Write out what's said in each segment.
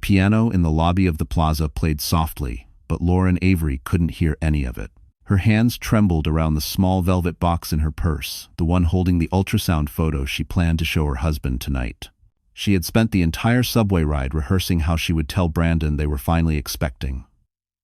piano in the lobby of the plaza played softly, but Lauren Avery couldn't hear any of it. Her hands trembled around the small velvet box in her purse, the one holding the ultrasound photo she planned to show her husband tonight. She had spent the entire subway ride rehearsing how she would tell Brandon they were finally expecting.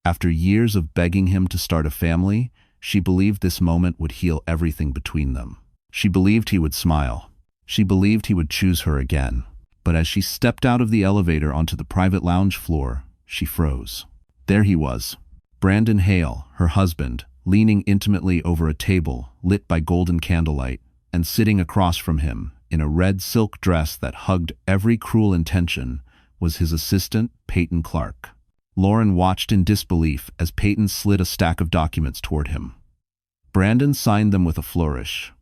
After years of begging him to start a family, she believed this moment would heal everything between them. She believed he would smile. She believed he would choose her again. But as she stepped out of the elevator onto the private lounge floor, she froze. There he was, Brandon Hale, her husband, leaning intimately over a table lit by golden candlelight, and sitting across from him, in a red silk dress that hugged every cruel intention, was his assistant, Peyton Clark. Lauren watched in disbelief as Peyton slid a stack of documents toward him. Brandon signed them with a flourish,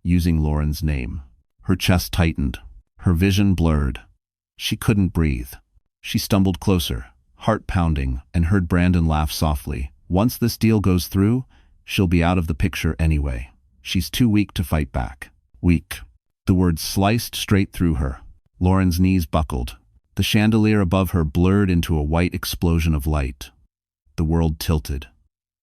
using Lauren's name. Her chest tightened. Her vision blurred. She couldn't breathe. She stumbled closer, heart pounding, and heard Brandon laugh softly. Once this deal goes through, she'll be out of the picture anyway. She's too weak to fight back. Weak. The words sliced straight through her. Lauren's knees buckled. The chandelier above her blurred into a white explosion of light. The world tilted.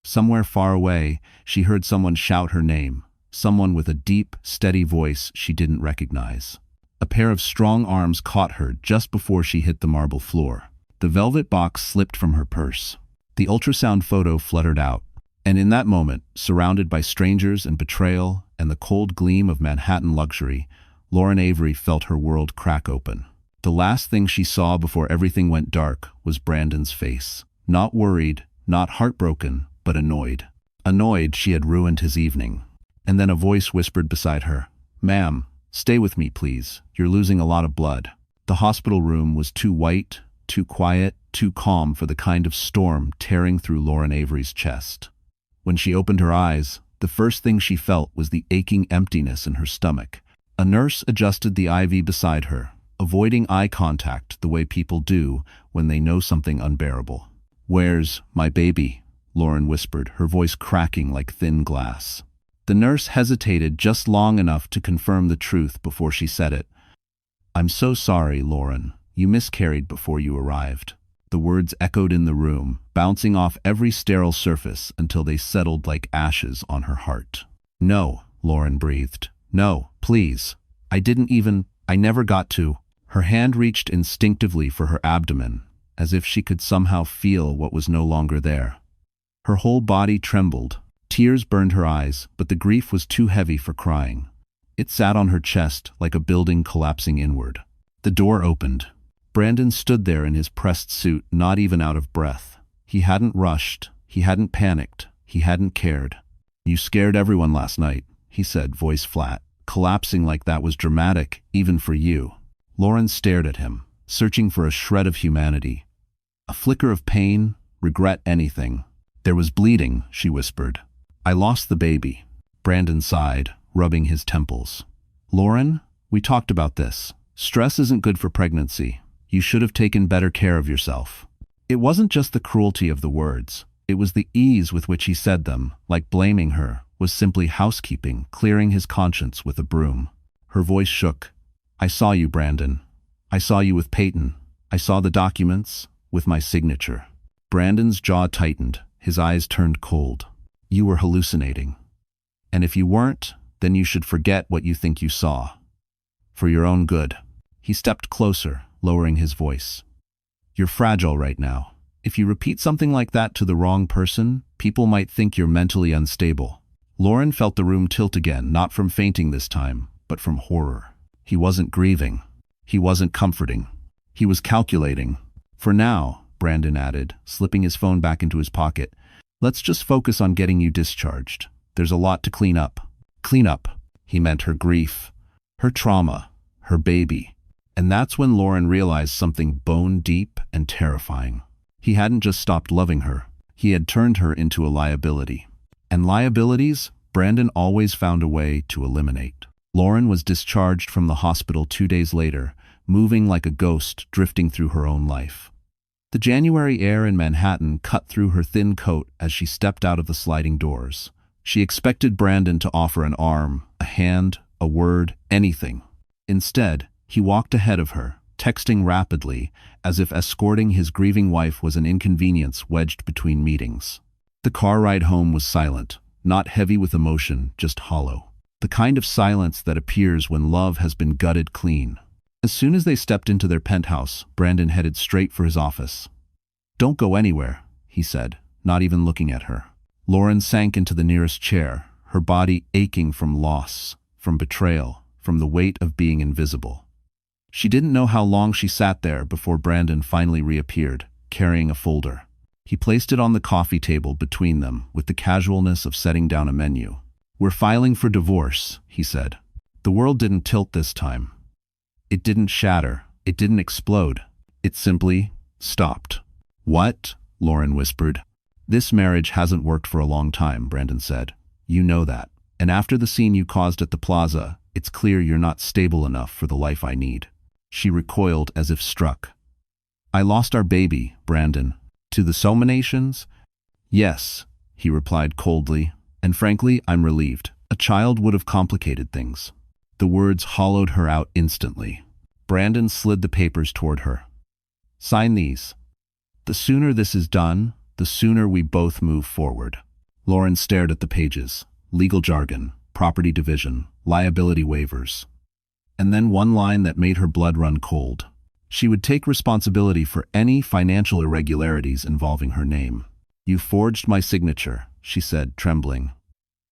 Somewhere far away, she heard someone shout her name, someone with a deep, steady voice she didn't recognize. A pair of strong arms caught her just before she hit the marble floor. The velvet box slipped from her purse. The ultrasound photo fluttered out, and in that moment, surrounded by strangers and betrayal and the cold gleam of Manhattan luxury, Lauren Avery felt her world crack open. The last thing she saw before everything went dark was Brandon's face. Not worried, not heartbroken, but annoyed. Annoyed she had ruined his evening. And then a voice whispered beside her, "Ma'am, stay with me, please. You're losing a lot of blood." The hospital room was too white, too quiet, too calm for the kind of storm tearing through Lauren Avery's chest. When she opened her eyes, the first thing she felt was the aching emptiness in her stomach. A nurse adjusted the IV beside her, avoiding eye contact the way people do when they know something unbearable. "Where's my baby?" Lauren whispered, her voice cracking like thin glass. The nurse hesitated just long enough to confirm the truth before she said it. "I'm so sorry, Lauren. You miscarried before you arrived." The words echoed in the room, bouncing off every sterile surface until they settled like ashes on her heart. "No," Lauren breathed. "No, please. I never got to." Her hand reached instinctively for her abdomen, as if she could somehow feel what was no longer there. Her whole body trembled. Tears burned her eyes, but the grief was too heavy for crying. It sat on her chest like a building collapsing inward. The door opened. Brandon stood there in his pressed suit, not even out of breath. He hadn't rushed. He hadn't panicked. He hadn't cared. "You scared everyone last night," he said, voice flat. "Collapsing like that was dramatic, even for you." Lauren stared at him, searching for a shred of humanity. A flicker of pain, regret, anything. "There was bleeding," she whispered. "I lost the baby." Brandon sighed, rubbing his temples. "Lauren, we talked about this. Stress isn't good for pregnancy. You should have taken better care of yourself." It wasn't just the cruelty of the words. It was the ease with which he said them, like blaming her was simply housekeeping, clearing his conscience with a broom. Her voice shook. "I saw you, Brandon. I saw you with Peyton. I saw the documents, with my signature." Brandon's jaw tightened. His eyes turned cold. "You were hallucinating. And if you weren't, then you should forget what you think you saw. For your own good." He stepped closer, lowering his voice. "You're fragile right now. If you repeat something like that to the wrong person, people might think you're mentally unstable." Lauren felt the room tilt again, not from fainting this time, but from horror. He wasn't grieving. He wasn't comforting. He was calculating. "For now," Brandon added, slipping his phone back into his pocket, "let's just focus on getting you discharged. There's a lot to clean up." Clean up. He meant her grief, her trauma, her baby. And that's when Lauren realized something bone-deep and terrifying. He hadn't just stopped loving her. He had turned her into a liability. And liabilities, Brandon always found a way to eliminate. Lauren was discharged from the hospital 2 days later, moving like a ghost drifting through her own life. The January air in Manhattan cut through her thin coat as she stepped out of the sliding doors. She expected Brandon to offer an arm, a hand, a word, anything. Instead, he walked ahead of her, texting rapidly, as if escorting his grieving wife was an inconvenience wedged between meetings. The car ride home was silent, not heavy with emotion, just hollow. The kind of silence that appears when love has been gutted clean. As soon as they stepped into their penthouse, Brandon headed straight for his office. "Don't go anywhere," he said, not even looking at her. Lauren sank into the nearest chair, her body aching from loss, from betrayal, from the weight of being invisible. She didn't know how long she sat there before Brandon finally reappeared, carrying a folder. He placed it on the coffee table between them with the casualness of setting down a menu. "We're filing for divorce," he said. The world didn't tilt this time. It didn't shatter. It didn't explode. It simply stopped. "What?" Lauren whispered. "This marriage hasn't worked for a long time," Brandon said. "You know that. And after the scene you caused at the plaza, it's clear you're not stable enough for the life I need." She recoiled as if struck. "I lost our baby, Brandon. To the Sominations?" "Yes," he replied coldly, "and frankly, I'm relieved. A child would have complicated things." The words hollowed her out instantly. Brandon slid the papers toward her. "Sign these. The sooner this is done, the sooner we both move forward." Lauren stared at the pages. Legal jargon, property division, liability waivers. And then one line that made her blood run cold. She would take responsibility for any financial irregularities involving her name. "You forged my signature," she said, trembling.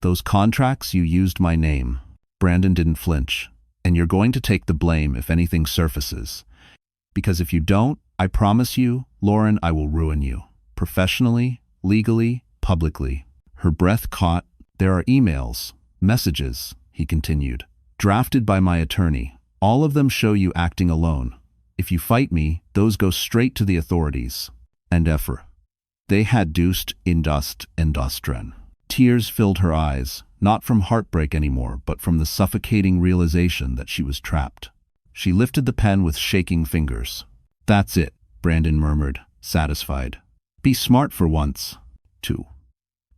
"Those contracts, you used my name." Brandon didn't flinch. "And you're going to take the blame if anything surfaces. Because if you don't, I promise you, Lauren, I will ruin you. Professionally, legally, publicly." Her breath caught. "There are emails, messages," he continued, "drafted by my attorney. All of them show you acting alone. If you fight me, those go straight to the authorities. And effer. They had deuced indust industren." Tears filled her eyes, not from heartbreak anymore, but from the suffocating realization that she was trapped. She lifted the pen with shaking fingers. "That's it," Brandon murmured, satisfied. "Be smart for once, too.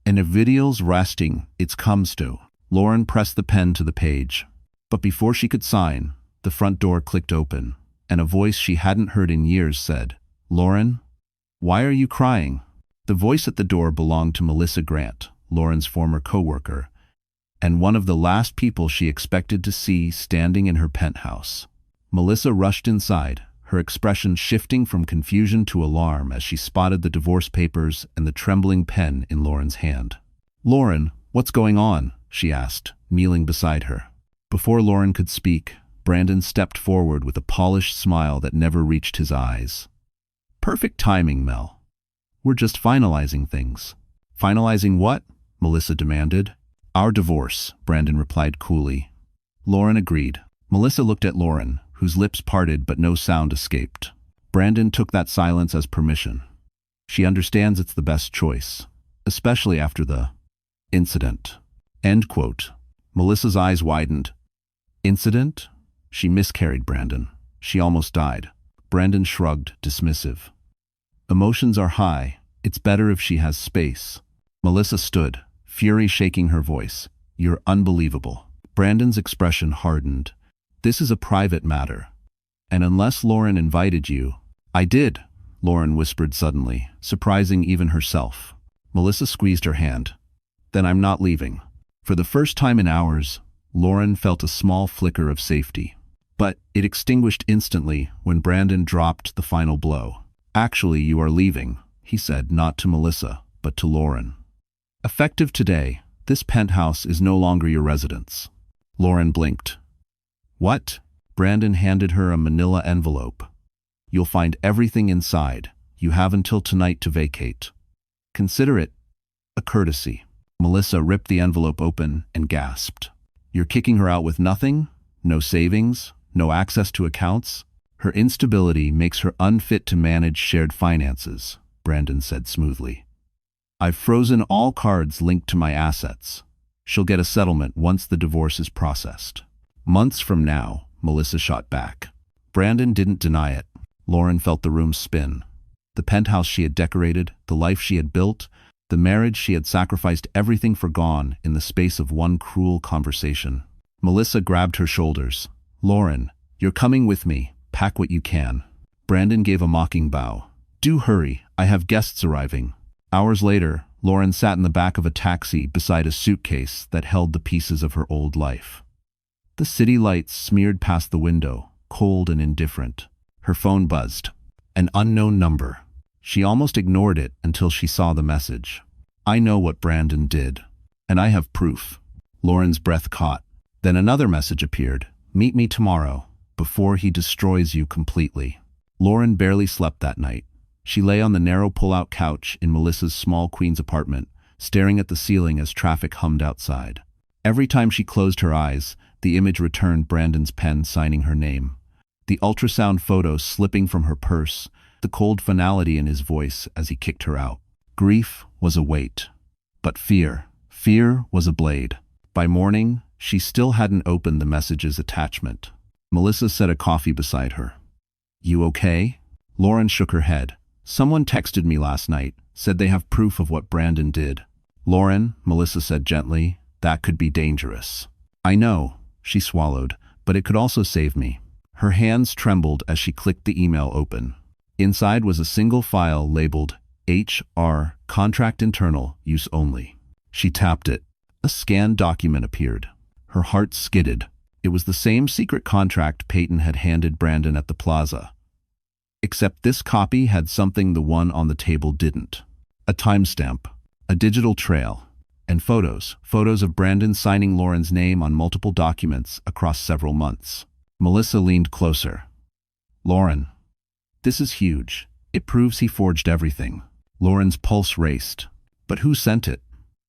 And if video's resting, it's comes to." Lauren pressed the pen to the page. But before she could sign, the front door clicked open, and a voice she hadn't heard in years said, "Lauren, why are you crying?" The voice at the door belonged to Melissa Grant, Lauren's former co-worker, and one of the last people she expected to see standing in her penthouse. Melissa rushed inside, her expression shifting from confusion to alarm as she spotted the divorce papers and the trembling pen in Lauren's hand. "Lauren, what's going on?" she asked, kneeling beside her. Before Lauren could speak, Brandon stepped forward with a polished smile that never reached his eyes. "Perfect timing, Mel. We're just finalizing things." "Finalizing what?" Melissa demanded. "Our divorce," Brandon replied coolly. Lauren agreed. Melissa looked at Lauren, whose lips parted but no sound escaped. Brandon took that silence as permission. She understands it's the best choice, especially after the incident. End quote. Melissa's eyes widened. Incident? She miscarried, Brandon. She almost died. Brandon shrugged, dismissive. Emotions are high. It's better if she has space. Melissa stood, fury shaking her voice. "You're unbelievable." Brandon's expression hardened. "This is a private matter. And unless Lauren invited you—" "I did," Lauren whispered suddenly, surprising even herself. Melissa squeezed her hand. "Then I'm not leaving." For the first time in hours, Lauren felt a small flicker of safety. But it extinguished instantly when Brandon dropped the final blow. "Actually, you are leaving," he said, not to Melissa, but to Lauren. "Effective today, this penthouse is no longer your residence." Lauren blinked. "What?" Brandon handed her a manila envelope. "You'll find everything inside. You have until tonight to vacate. Consider it a courtesy." Melissa ripped the envelope open and gasped. "You're kicking her out with nothing? No savings? No access to accounts?" "Her instability makes her unfit to manage shared finances," Brandon said smoothly. "I've frozen all cards linked to my assets. She'll get a settlement once the divorce is processed." "Months from now," Melissa shot back. Brandon didn't deny it. Lauren felt the room spin. The penthouse she had decorated, the life she had built, the marriage she had sacrificed everything for gone in the space of one cruel conversation. Melissa grabbed her shoulders. "Lauren, you're coming with me, pack what you can. Brandon gave a mocking bow. Do hurry, I have guests arriving. Hours later, Lauren sat in the back of a taxi beside a suitcase that held the pieces of her old life. The city lights smeared past the window, cold and indifferent. Her phone buzzed. An unknown number. She almost ignored it until she saw the message. I know what Brandon did. And I have proof. Lauren's breath caught. Then another message appeared. Meet me tomorrow, before he destroys you completely. Lauren barely slept that night. She lay on the narrow pull-out couch in Melissa's small Queens apartment, staring at the ceiling as traffic hummed outside. Every time she closed her eyes, the image returned Brandon's pen signing her name. The ultrasound photo slipping from her purse, the cold finality in his voice as he kicked her out. Grief was a weight. But fear was a blade. By morning, she still hadn't opened the message's attachment. Melissa set a coffee beside her. You okay? Lauren shook her head. Someone texted me last night, said they have proof of what Brandon did. Lauren, Melissa said gently, that could be dangerous. I know, she swallowed, but it could also save me. Her hands trembled as she clicked the email open. Inside was a single file labeled HR, Contract Internal, Use Only. She tapped it. A scanned document appeared. Her heart skidded. It was the same secret contract Peyton had handed Brandon at the plaza. Except this copy had something the one on the table didn't. A timestamp, a digital trail, and photos of Brandon signing Lauren's name on multiple documents across several months. Melissa leaned closer. Lauren, this is huge. It proves he forged everything. Lauren's pulse raced. But who sent it?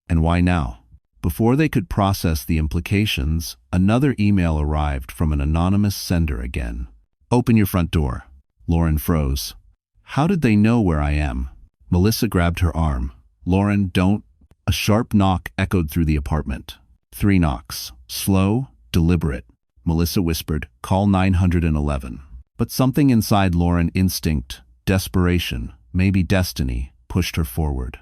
And why now? Before they could process the implications, another email arrived from an anonymous sender again. Open your front door. Lauren froze. How did they know where I am? Melissa grabbed her arm. Lauren, don't. A sharp knock echoed through the apartment. 3 knocks. Slow, deliberate. Melissa whispered, call 911. But something inside Lauren, instinct, desperation, maybe destiny, pushed her forward.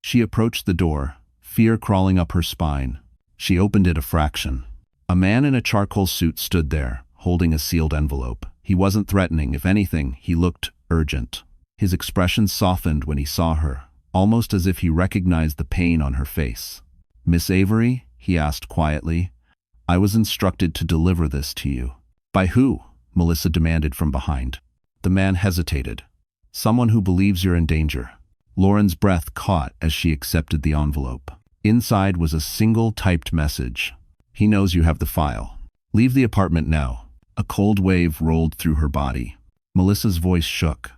She approached the door, fear crawling up her spine. She opened it a fraction. A man in a charcoal suit stood there, holding a sealed envelope. He wasn't threatening. If anything, he looked urgent. His expression softened when he saw her, almost as if he recognized the pain on her face. Miss Avery? He asked quietly. I was instructed to deliver this to you. By who? Melissa demanded from behind. The man hesitated. Someone who believes you're in danger. Lauren's breath caught as she accepted the envelope. Inside was a single typed message. He knows you have the file. Leave the apartment now. A cold wave rolled through her body. Melissa's voice shook.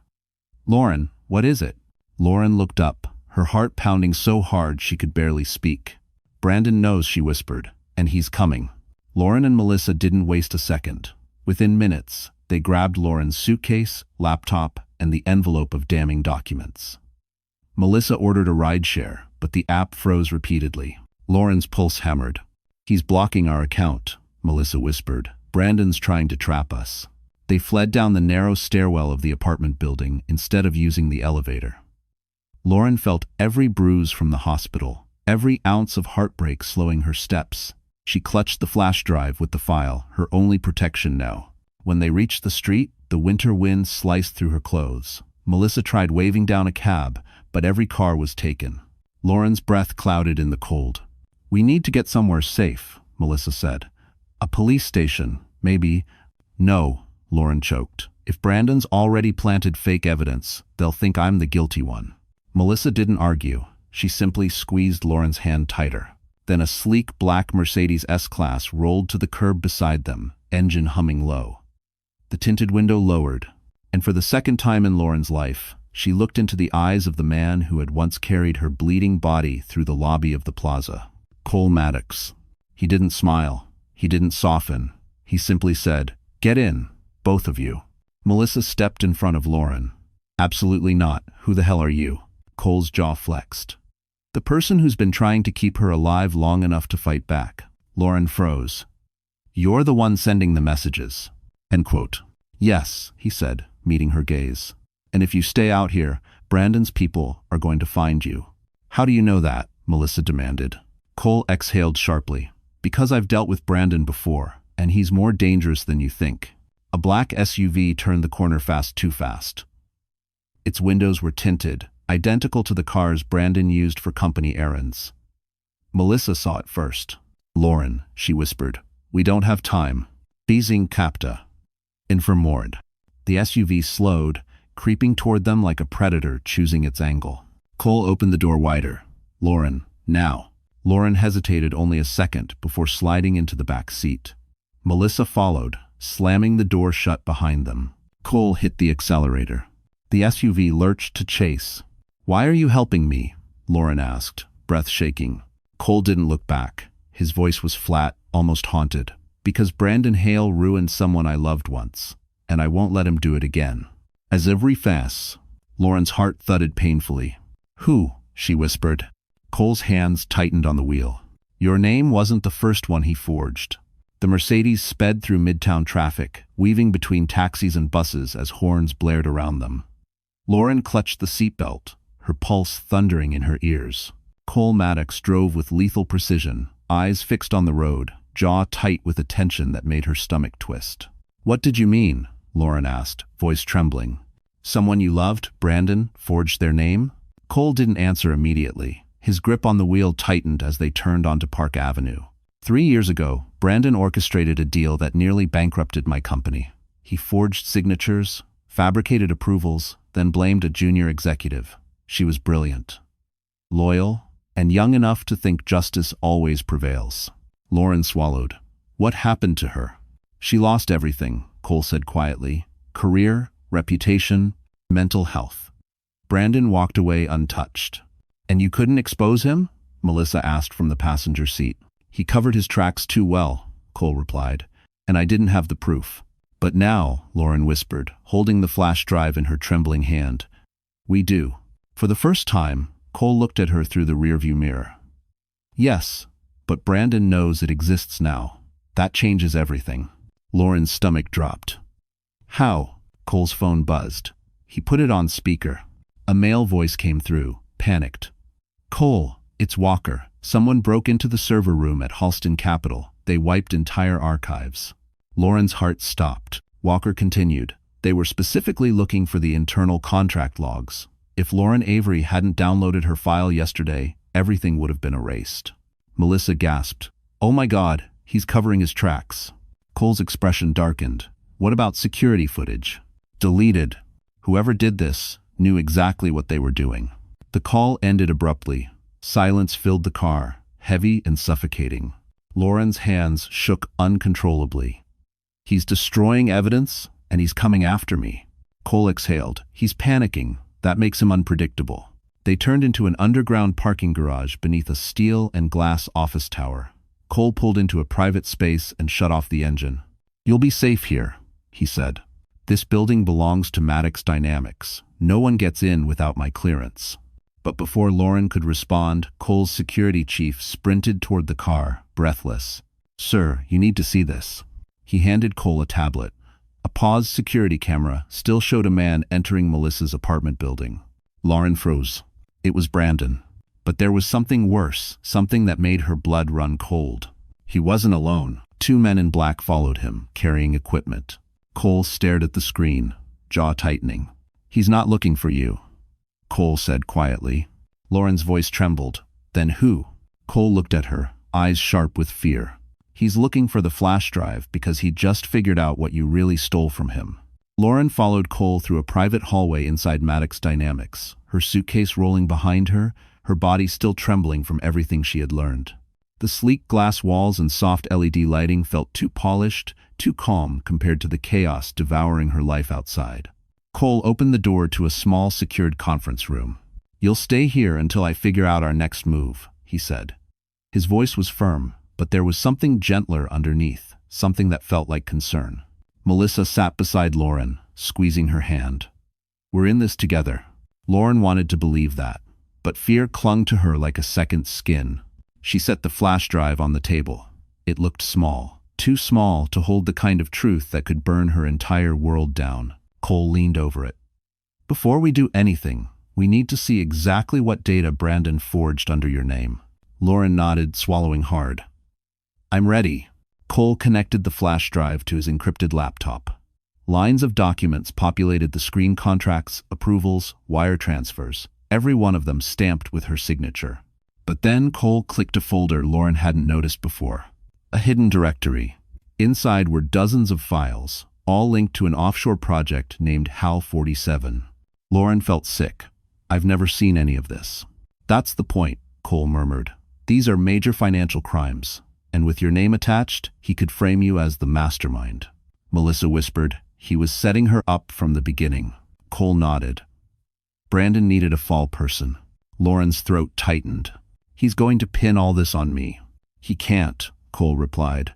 Lauren, what is it? Lauren looked up, her heart pounding so hard she could barely speak. Brandon knows, she whispered, and he's coming. Lauren and Melissa didn't waste a second. Within minutes, they grabbed Lauren's suitcase, laptop, and the envelope of damning documents. Melissa ordered a rideshare, but the app froze repeatedly. Lauren's pulse hammered. He's blocking our account, Melissa whispered. Brandon's trying to trap us. They fled down the narrow stairwell of the apartment building instead of using the elevator. Lauren felt every bruise from the hospital, every ounce of heartbreak slowing her steps. She clutched the flash drive with the file, her only protection now. When they reached the street, the winter wind sliced through her clothes. Melissa tried waving down a cab, but every car was taken. Lauren's breath clouded in the cold. We need to get somewhere safe, Melissa said. A police station, maybe. No, Lauren choked. If Brandon's already planted fake evidence, they'll think I'm the guilty one. Melissa didn't argue. She simply squeezed Lauren's hand tighter. Then a sleek black Mercedes S-Class rolled to the curb beside them, engine humming low. The tinted window lowered, and for the second time in Lauren's life, she looked into the eyes of the man who had once carried her bleeding body through the lobby of the plaza. Cole Maddox. He didn't smile. He didn't soften. He simply said, "Get in, both of you." Melissa stepped in front of Lauren. "Absolutely not. Who the hell are you?" Cole's jaw flexed. "The person who's been trying to keep her alive long enough to fight back." Lauren froze. "You're the one sending the messages." End quote. "Yes," he said, meeting her gaze. "And if you stay out here, Brandon's people are going to find you." "How do you know that?" Melissa demanded. Cole exhaled sharply. "Because I've dealt with Brandon before, and he's more dangerous than you think." A black SUV turned the corner too fast. Its windows were tinted, identical to the cars Brandon used for company errands. Melissa saw it first. "Lauren," she whispered, "we don't have time. Beijing capta. Informord." The SUV slowed, creeping toward them like a predator choosing its angle. Cole opened the door wider. "Lauren, now." Lauren hesitated only a second before sliding into the back seat. Melissa followed, slamming the door shut behind them. Cole hit the accelerator. The SUV lurched to chase. "Why are you helping me?" Lauren asked, breath shaking. Cole didn't look back. His voice was flat, almost haunted. "Because Brandon Hale ruined someone I loved once, and I won't let him do it again." As every fast, Lauren's heart thudded painfully. "Who?" she whispered. Cole's hands tightened on the wheel. "Your name wasn't the first one he forged." The Mercedes sped through midtown traffic, weaving between taxis and buses as horns blared around them. Lauren clutched the seatbelt, her pulse thundering in her ears. Cole Maddox drove with lethal precision, eyes fixed on the road, jaw tight with a tension that made her stomach twist. "What did you mean?" Lauren asked, voice trembling. "Someone you loved, Brandon, forged their name?" Cole didn't answer immediately. His grip on the wheel tightened as they turned onto Park Avenue. 3 years ago, Brandon orchestrated a deal that nearly bankrupted my company. He forged signatures, fabricated approvals, then blamed a junior executive. She was brilliant, loyal, and young enough to think justice always prevails. Lauren swallowed. "What happened to her?" "She lost everything," Cole said quietly. "Career, reputation, mental health." Brandon walked away untouched. "And you couldn't expose him?" Melissa asked from the passenger seat. "He covered his tracks too well," Cole replied, "and I didn't have the proof." "But now," Lauren whispered, holding the flash drive in her trembling hand, "we do." For the first time, Cole looked at her through the rearview mirror. "Yes, but Brandon knows it exists now. That changes everything." Lauren's stomach dropped. "How?" Cole's phone buzzed. He put it on speaker. A male voice came through, panicked. "Cole, it's Walker. Someone broke into the server room at Halston Capital. They wiped entire archives." Lauren's heart stopped. Walker continued. "They were specifically looking for the internal contract logs. If Lauren Avery hadn't downloaded her file yesterday, everything would have been erased." Melissa gasped. "Oh my God, he's covering his tracks." Cole's expression darkened. "What about security footage?" "Deleted. Whoever did this knew exactly what they were doing." The call ended abruptly. Silence filled the car, heavy and suffocating. Lauren's hands shook uncontrollably. "He's destroying evidence, and he's coming after me." Cole exhaled. "He's panicking. That makes him unpredictable." They turned into an underground parking garage beneath a steel and glass office tower. Cole pulled into a private space and shut off the engine. "You'll be safe here," he said. "This building belongs to Maddox Dynamics. No one gets in without my clearance." But before Lauren could respond, Cole's security chief sprinted toward the car, breathless. "Sir, you need to see this." He handed Cole a tablet. A paused security camera still showed a man entering Melissa's apartment building. Lauren froze. It was Brandon. But there was something worse, something that made her blood run cold. He wasn't alone. 2 men in black followed him, carrying equipment. Cole stared at the screen, jaw tightening. "He's not looking for you," Cole said quietly. Lauren's voice trembled. "Then who?" Cole looked at her, eyes sharp with fear. "He's looking for the flash drive because he just figured out what you really stole from him." Lauren followed Cole through a private hallway inside Maddox Dynamics, her suitcase rolling behind her, her body still trembling from everything she had learned. The sleek glass walls and soft LED lighting felt too polished, too calm compared to the chaos devouring her life outside. Cole opened the door to a small secured conference room. "You'll stay here until I figure out our next move," he said. His voice was firm, but there was something gentler underneath, something that felt like concern. Melissa sat beside Lauren, squeezing her hand. "We're in this together." Lauren wanted to believe that, but fear clung to her like a second skin. She set the flash drive on the table. It looked small, too small to hold the kind of truth that could burn her entire world down. Cole leaned over it. "Before we do anything, we need to see exactly what data Brandon forged under your name." Lauren nodded, swallowing hard. "I'm ready." Cole connected the flash drive to his encrypted laptop. Lines of documents populated the screen: contracts, approvals, wire transfers, every one of them stamped with her signature. But then Cole clicked a folder Lauren hadn't noticed before. A hidden directory. Inside were dozens of files, all linked to an offshore project named HAL 47. Lauren felt sick. "I've never seen any of this." "That's the point," Cole murmured. "These are major financial crimes, and with your name attached, he could frame you as the mastermind." Melissa whispered, "He was setting her up from the beginning." Cole nodded. Brandon needed a fall person. Lauren's throat tightened. "He's going to pin all this on me." "He can't," Cole replied,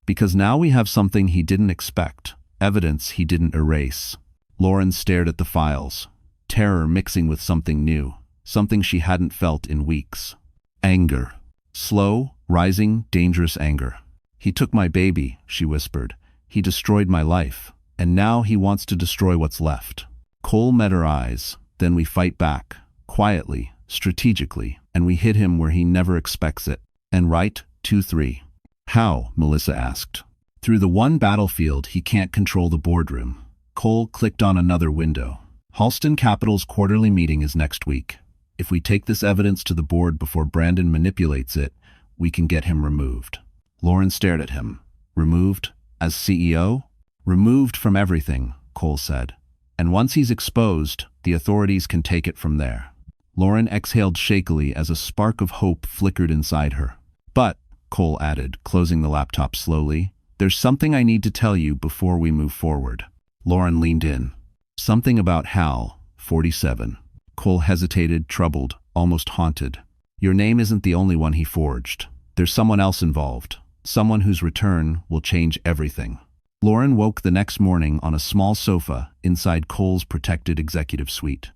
"because now we have something he didn't expect, evidence he didn't erase." Lauren stared at the files, terror mixing with something new, something she hadn't felt in weeks. Anger. Slow, rising, dangerous anger. "He took my baby," she whispered. "He destroyed my life, and now he wants to destroy what's left." Cole met her eyes. "Then we fight back, quietly, strategically, and we hit him where he never expects it." "And right, 2-3. "How?" Melissa asked. "Through the one battlefield he can't control the boardroom." Cole clicked on another window. "Halston Capital's quarterly meeting is next week. If we take this evidence to the board before Brandon manipulates it, we can get him removed." Lauren stared at him. "Removed? As CEO?" "Removed from everything," Cole said. "And once he's exposed, the authorities can take it from there." Lauren exhaled shakily as a spark of hope flickered inside her. "But," Cole added, closing the laptop slowly, "there's something I need to tell you before we move forward." Lauren leaned in. "Something about HAL 47. Cole hesitated, troubled, almost haunted. "Your name isn't the only one he forged. There's someone else involved, someone whose return will change everything." Lauren woke the next morning on a small sofa inside Cole's protected executive suite.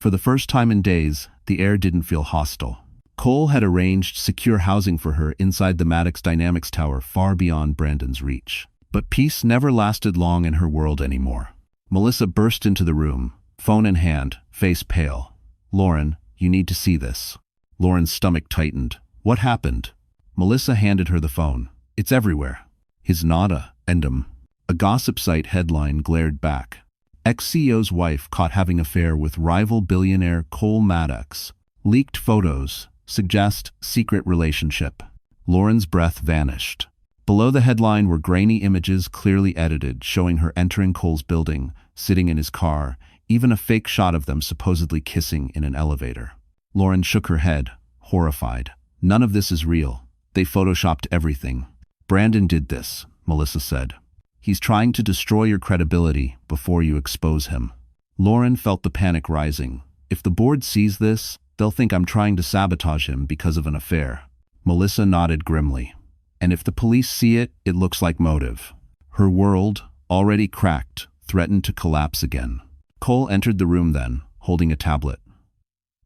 For the first time in days, the air didn't feel hostile. Cole had arranged secure housing for her inside the Maddox Dynamics Tower far beyond Brandon's reach. But peace never lasted long in her world anymore. Melissa burst into the room, phone in hand, face pale. "Lauren, you need to see this." Lauren's stomach tightened. "What happened?" Melissa handed her the phone. "It's everywhere." "His nada, endem." A gossip site headline glared back. "Ex-CEO's wife caught having affair with rival billionaire Cole Maddox. Leaked photos suggest secret relationship." Lauren's breath vanished. Below the headline were grainy images clearly edited, showing her entering Cole's building, sitting in his car, even a fake shot of them supposedly kissing in an elevator. Lauren shook her head, horrified. "None of this is real. They photoshopped everything." "Brandon did this," Melissa said. "He's trying to destroy your credibility before you expose him." Lauren felt the panic rising. "If the board sees this, they'll think I'm trying to sabotage him because of an affair." Melissa nodded grimly. "And if the police see it, it looks like motive." Her world, already cracked, threatened to collapse again. Cole entered the room then, holding a tablet.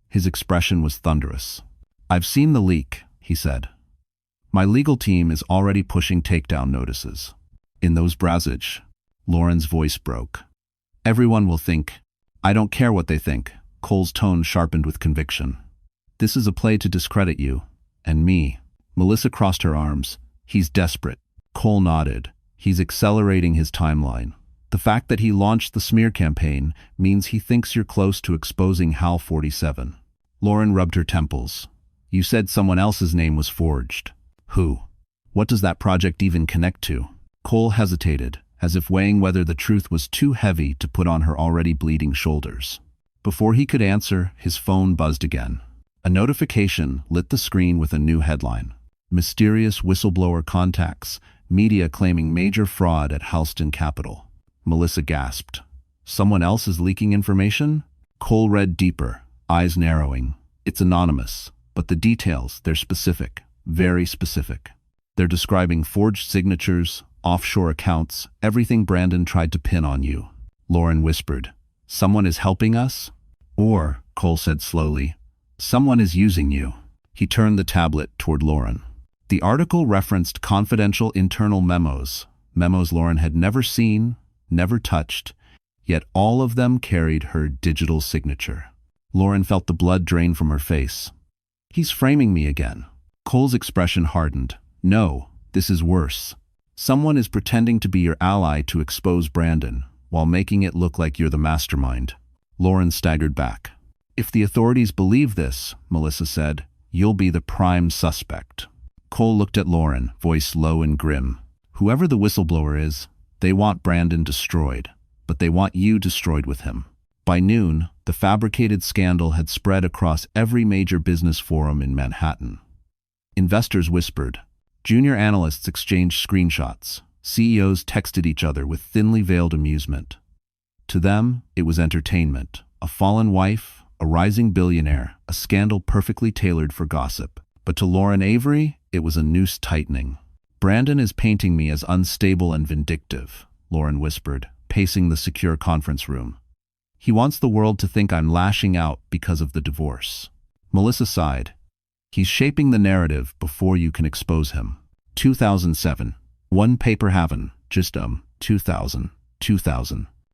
His expression was thunderous. "I've seen the leak," he said. "My legal team is already pushing takedown notices." "In those Brazich," Lauren's voice broke. "Everyone will think." "I don't care what they think." Cole's tone sharpened with conviction. "This is a play to discredit you. And me." Melissa crossed her arms. "He's desperate." Cole nodded. "He's accelerating his timeline. The fact that he launched the smear campaign means he thinks you're close to exposing HAL 47. Lauren rubbed her temples. "You said someone else's name was forged. Who? What does that project even connect to?" Cole hesitated, as if weighing whether the truth was too heavy to put on her already bleeding shoulders. Before he could answer, his phone buzzed again. A notification lit the screen with a new headline. "Mysterious whistleblower contacts, media claiming major fraud at Halston Capital." Melissa gasped. "Someone else is leaking information?" Cole read deeper, eyes narrowing. "It's anonymous, but the details, they're specific, very specific. They're describing forged signatures, offshore accounts, everything Brandon tried to pin on you." Lauren whispered. "Someone is helping us?" "Or," Cole said slowly, "someone is using you." He turned the tablet toward Lauren. The article referenced confidential internal memos Lauren had never seen, never touched, yet all of them carried her digital signature. Lauren felt the blood drain from her face. "He's framing me again." Cole's expression hardened. "No, this is worse. Someone is pretending to be your ally to expose Brandon, while making it look like you're the mastermind. Lauren staggered back. If the authorities believe this, Melissa said, you'll be the prime suspect. Cole looked at Lauren, voice low and grim. Whoever the whistleblower is, they want Brandon destroyed, but they want you destroyed with him. By noon, the fabricated scandal had spread across every major business forum in Manhattan. Investors whispered. Junior analysts exchanged screenshots. CEOs texted each other with thinly veiled amusement. To them, it was entertainment. A fallen wife, a rising billionaire, a scandal perfectly tailored for gossip. But to Lauren Avery, it was a noose tightening. Brandon is painting me as unstable and vindictive, Lauren whispered, pacing the secure conference room. He wants the world to think I'm lashing out because of the divorce. Melissa sighed. He's shaping the narrative before you can expose him. 2007. One paper haven. Just 2000.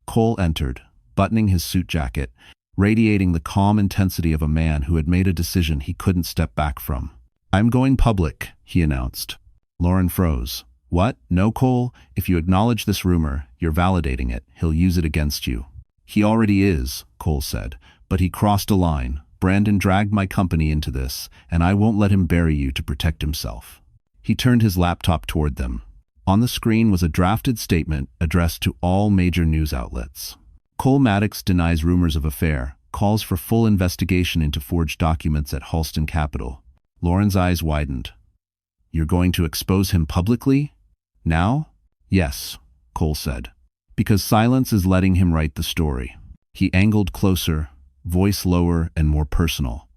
Cole entered, buttoning his suit jacket, radiating the calm intensity of a man who had made a decision he couldn't step back from. I'm going public, he announced. Lauren froze. What? No, Cole. If you acknowledge this rumor, you're validating it. He'll use it against you. He already is, Cole said, but he crossed a line. Brandon dragged my company into this, and I won't let him bury you to protect himself. He turned his laptop toward them. On the screen was a drafted statement addressed to all major news outlets. Cole Maddox denies rumors of affair, calls for full investigation into forged documents at Halston Capital. Lauren's eyes widened. You're going to expose him publicly? Now? Yes, Cole said. Because silence is letting him write the story. He angled closer, voice lower and more personal.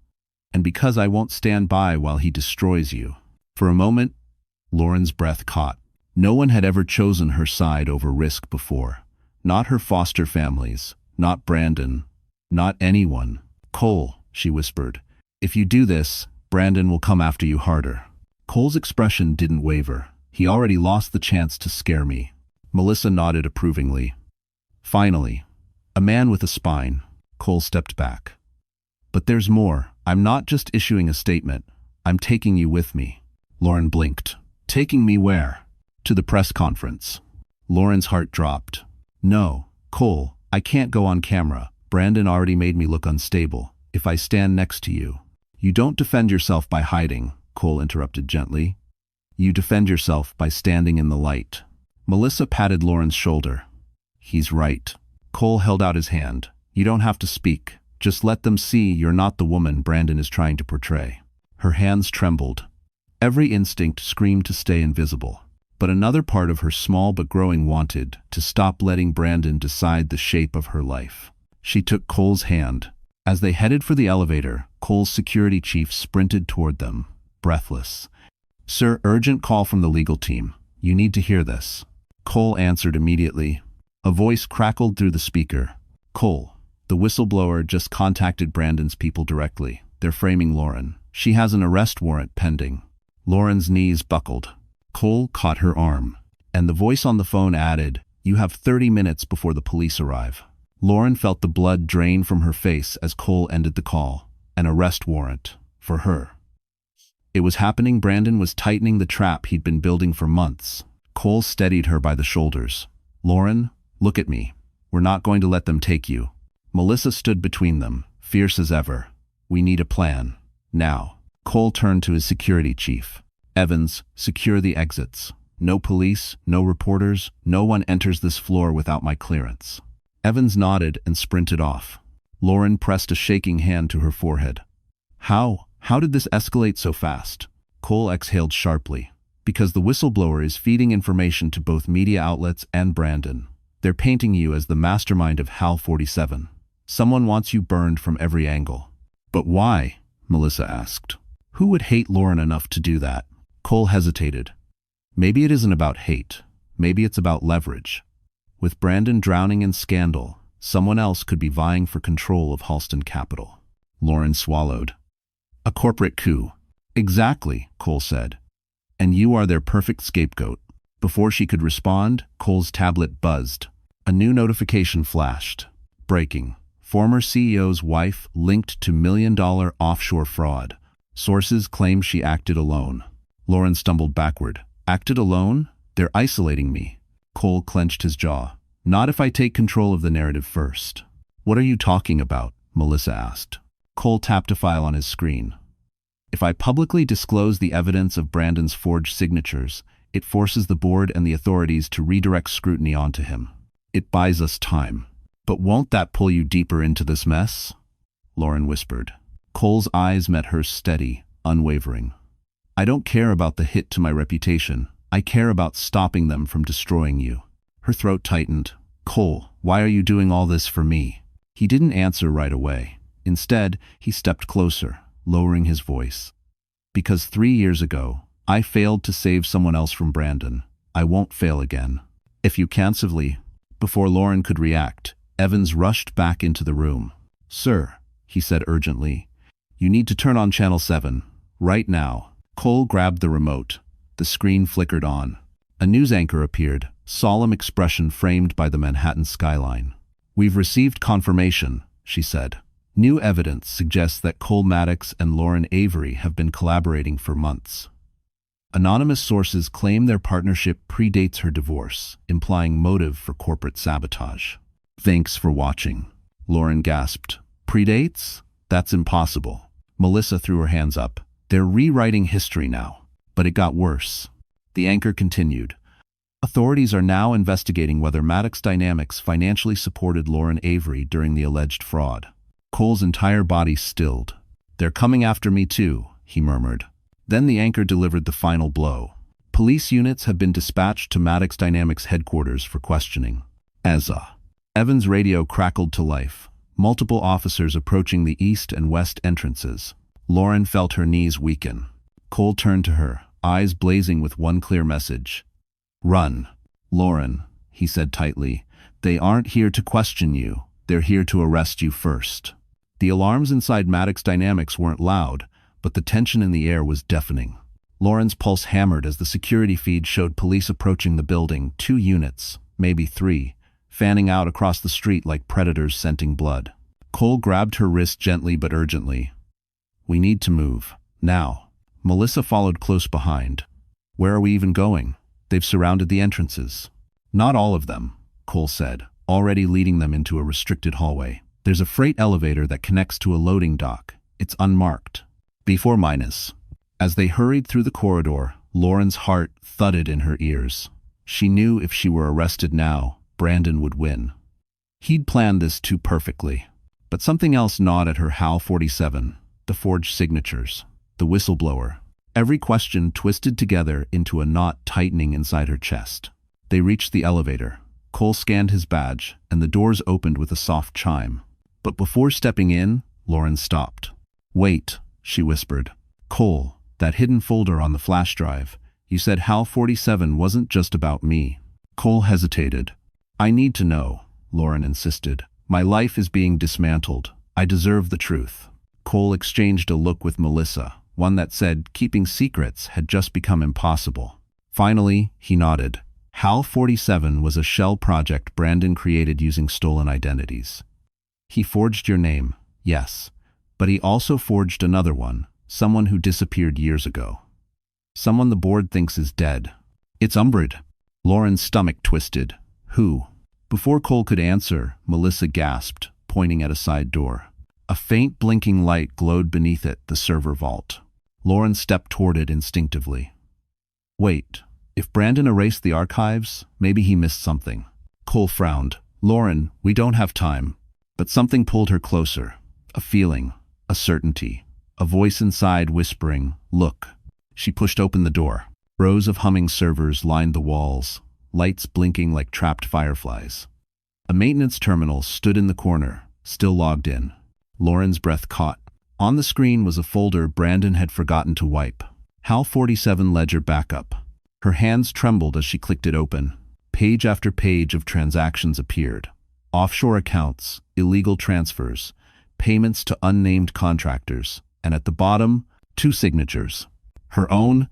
And because I won't stand by while he destroys you. For a moment, Lauren's breath caught. No one had ever chosen her side over risk before. Not her foster families, not Brandon, not anyone. Cole, she whispered, if you do this, Brandon will come after you harder. Cole's expression didn't waver. He already lost the chance to scare me. Melissa nodded approvingly. Finally, a man with a spine. Cole stepped back. But there's more. I'm not just issuing a statement. I'm taking you with me. Lauren blinked. Taking me where? To the press conference. Lauren's heart dropped. No, Cole, I can't go on camera. Brandon already made me look unstable. If I stand next to you. You don't defend yourself by hiding, Cole interrupted gently. You defend yourself by standing in the light. Melissa patted Lauren's shoulder. He's right. Cole held out his hand. You don't have to speak. Just let them see you're not the woman Brandon is trying to portray. Her hands trembled. Every instinct screamed to stay invisible. But another part of her small but growing wanted to stop letting Brandon decide the shape of her life. She took Cole's hand. As they headed for the elevator, Cole's security chief sprinted toward them, breathless. Sir, urgent call from the legal team. You need to hear this. Cole answered immediately. A voice crackled through the speaker. Cole, the whistleblower just contacted Brandon's people directly. They're framing Lauren. She has an arrest warrant pending. Lauren's knees buckled. Cole caught her arm. And the voice on the phone added, You have 30 minutes before the police arrive. Lauren felt the blood drain from her face as Cole ended the call. An arrest warrant. For her. It was happening. Brandon was tightening the trap he'd been building for months. Cole steadied her by the shoulders. Lauren, look at me. We're not going to let them take you. Melissa stood between them, fierce as ever. We need a plan. Now. Cole turned to his security chief. Evans, secure the exits. No police, no reporters, no one enters this floor without my clearance. Evans nodded and sprinted off. Lauren pressed a shaking hand to her forehead. How did this escalate so fast? Cole exhaled sharply. Because the whistleblower is feeding information to both media outlets and Brandon. They're painting you as the mastermind of HAL 47. Someone wants you burned from every angle. But why? Melissa asked. Who would hate Lauren enough to do that? Cole hesitated. Maybe it isn't about hate. Maybe it's about leverage. With Brandon drowning in scandal, someone else could be vying for control of Halston Capital. Lauren swallowed. A corporate coup. Exactly, Cole said. And you are their perfect scapegoat. Before she could respond, Cole's tablet buzzed. A new notification flashed. Breaking. Former CEO's wife linked to million-dollar offshore fraud. Sources claim she acted alone. Lauren stumbled backward. Acted alone? They're isolating me. Cole clenched his jaw. Not if I take control of the narrative first. What are you talking about? Melissa asked. Cole tapped a file on his screen. If I publicly disclose the evidence of Brandon's forged signatures, it forces the board and the authorities to redirect scrutiny onto him. It buys us time. But won't that pull you deeper into this mess? Lauren whispered. Cole's eyes met hers steady, unwavering. I don't care about the hit to my reputation. I care about stopping them from destroying you. Her throat tightened. Cole, why are you doing all this for me? He didn't answer right away. Instead, he stepped closer, lowering his voice. Because 3 years ago, I failed to save someone else from Brandon. I won't fail again. If you cancelly. Before Lauren could react, Evans rushed back into the room. Sir, he said urgently, you need to turn on Channel 7. Right now. Cole grabbed the remote. The screen flickered on. A news anchor appeared, solemn expression framed by the Manhattan skyline. We've received confirmation, she said. New evidence suggests that Cole Maddox and Lauren Avery have been collaborating for months. Anonymous sources claim their partnership predates her divorce, implying motive for corporate sabotage. Thanks for watching. Lauren gasped. Predates? That's impossible. Melissa threw her hands up. They're rewriting history now. But it got worse. The anchor continued. Authorities are now investigating whether Maddox Dynamics financially supported Lauren Avery during the alleged fraud. Cole's entire body stilled. They're coming after me too, he murmured. Then the anchor delivered the final blow. Police units have been dispatched to Maddox Dynamics headquarters for questioning. Evans' radio crackled to life. Multiple officers approaching the east and west entrances. Lauren felt her knees weaken. Cole turned to her, eyes blazing with one clear message. Run. Lauren, he said tightly, they aren't here to question you. They're here to arrest you first. The alarms inside Maddox Dynamics weren't loud, but the tension in the air was deafening. Lauren's pulse hammered as the security feed showed police approaching the building, 2 units, maybe 3, fanning out across the street like predators scenting blood. Cole grabbed her wrist gently but urgently. We need to move. Now. Melissa followed close behind. Where are we even going? They've surrounded the entrances. Not all of them, Cole said, already leading them into a restricted hallway. There's a freight elevator that connects to a loading dock. It's unmarked. B4-. As they hurried through the corridor, Lauren's heart thudded in her ears. She knew if she were arrested now, Brandon would win. He'd planned this too perfectly. But something else gnawed at her HAL 47, the forged signatures, the whistleblower. Every question twisted together into a knot tightening inside her chest. They reached the elevator. Cole scanned his badge, and the doors opened with a soft chime. But before stepping in, Lauren stopped. Wait, she whispered. Cole, that hidden folder on the flash drive. You said HAL 47 wasn't just about me. Cole hesitated. I need to know, Lauren insisted. My life is being dismantled. I deserve the truth. Cole exchanged a look with Melissa, one that said keeping secrets had just become impossible. Finally, he nodded. HAL 47 was a shell project Brandon created using stolen identities. He forged your name, yes, but he also forged another one, someone who disappeared years ago. Someone the board thinks is dead. It's Umbrid. Lauren's stomach twisted. Who? Before Cole could answer, Melissa gasped, pointing at a side door. A faint blinking light glowed beneath it, the server vault. Lauren stepped toward it instinctively. Wait, if Brandon erased the archives, maybe he missed something. Cole frowned. Lauren, we don't have time. But something pulled her closer. A feeling, a certainty, a voice inside whispering, look. She pushed open the door. Rows of humming servers lined the walls, lights blinking like trapped fireflies. A maintenance terminal stood in the corner, still logged in. Lauren's breath caught. On the screen was a folder Brandon had forgotten to wipe. HAL 47 Ledger Backup. Her hands trembled as she clicked it open. Page after page of transactions appeared. Offshore accounts, illegal transfers, payments to unnamed contractors, and at the bottom, 2 signatures. Her own,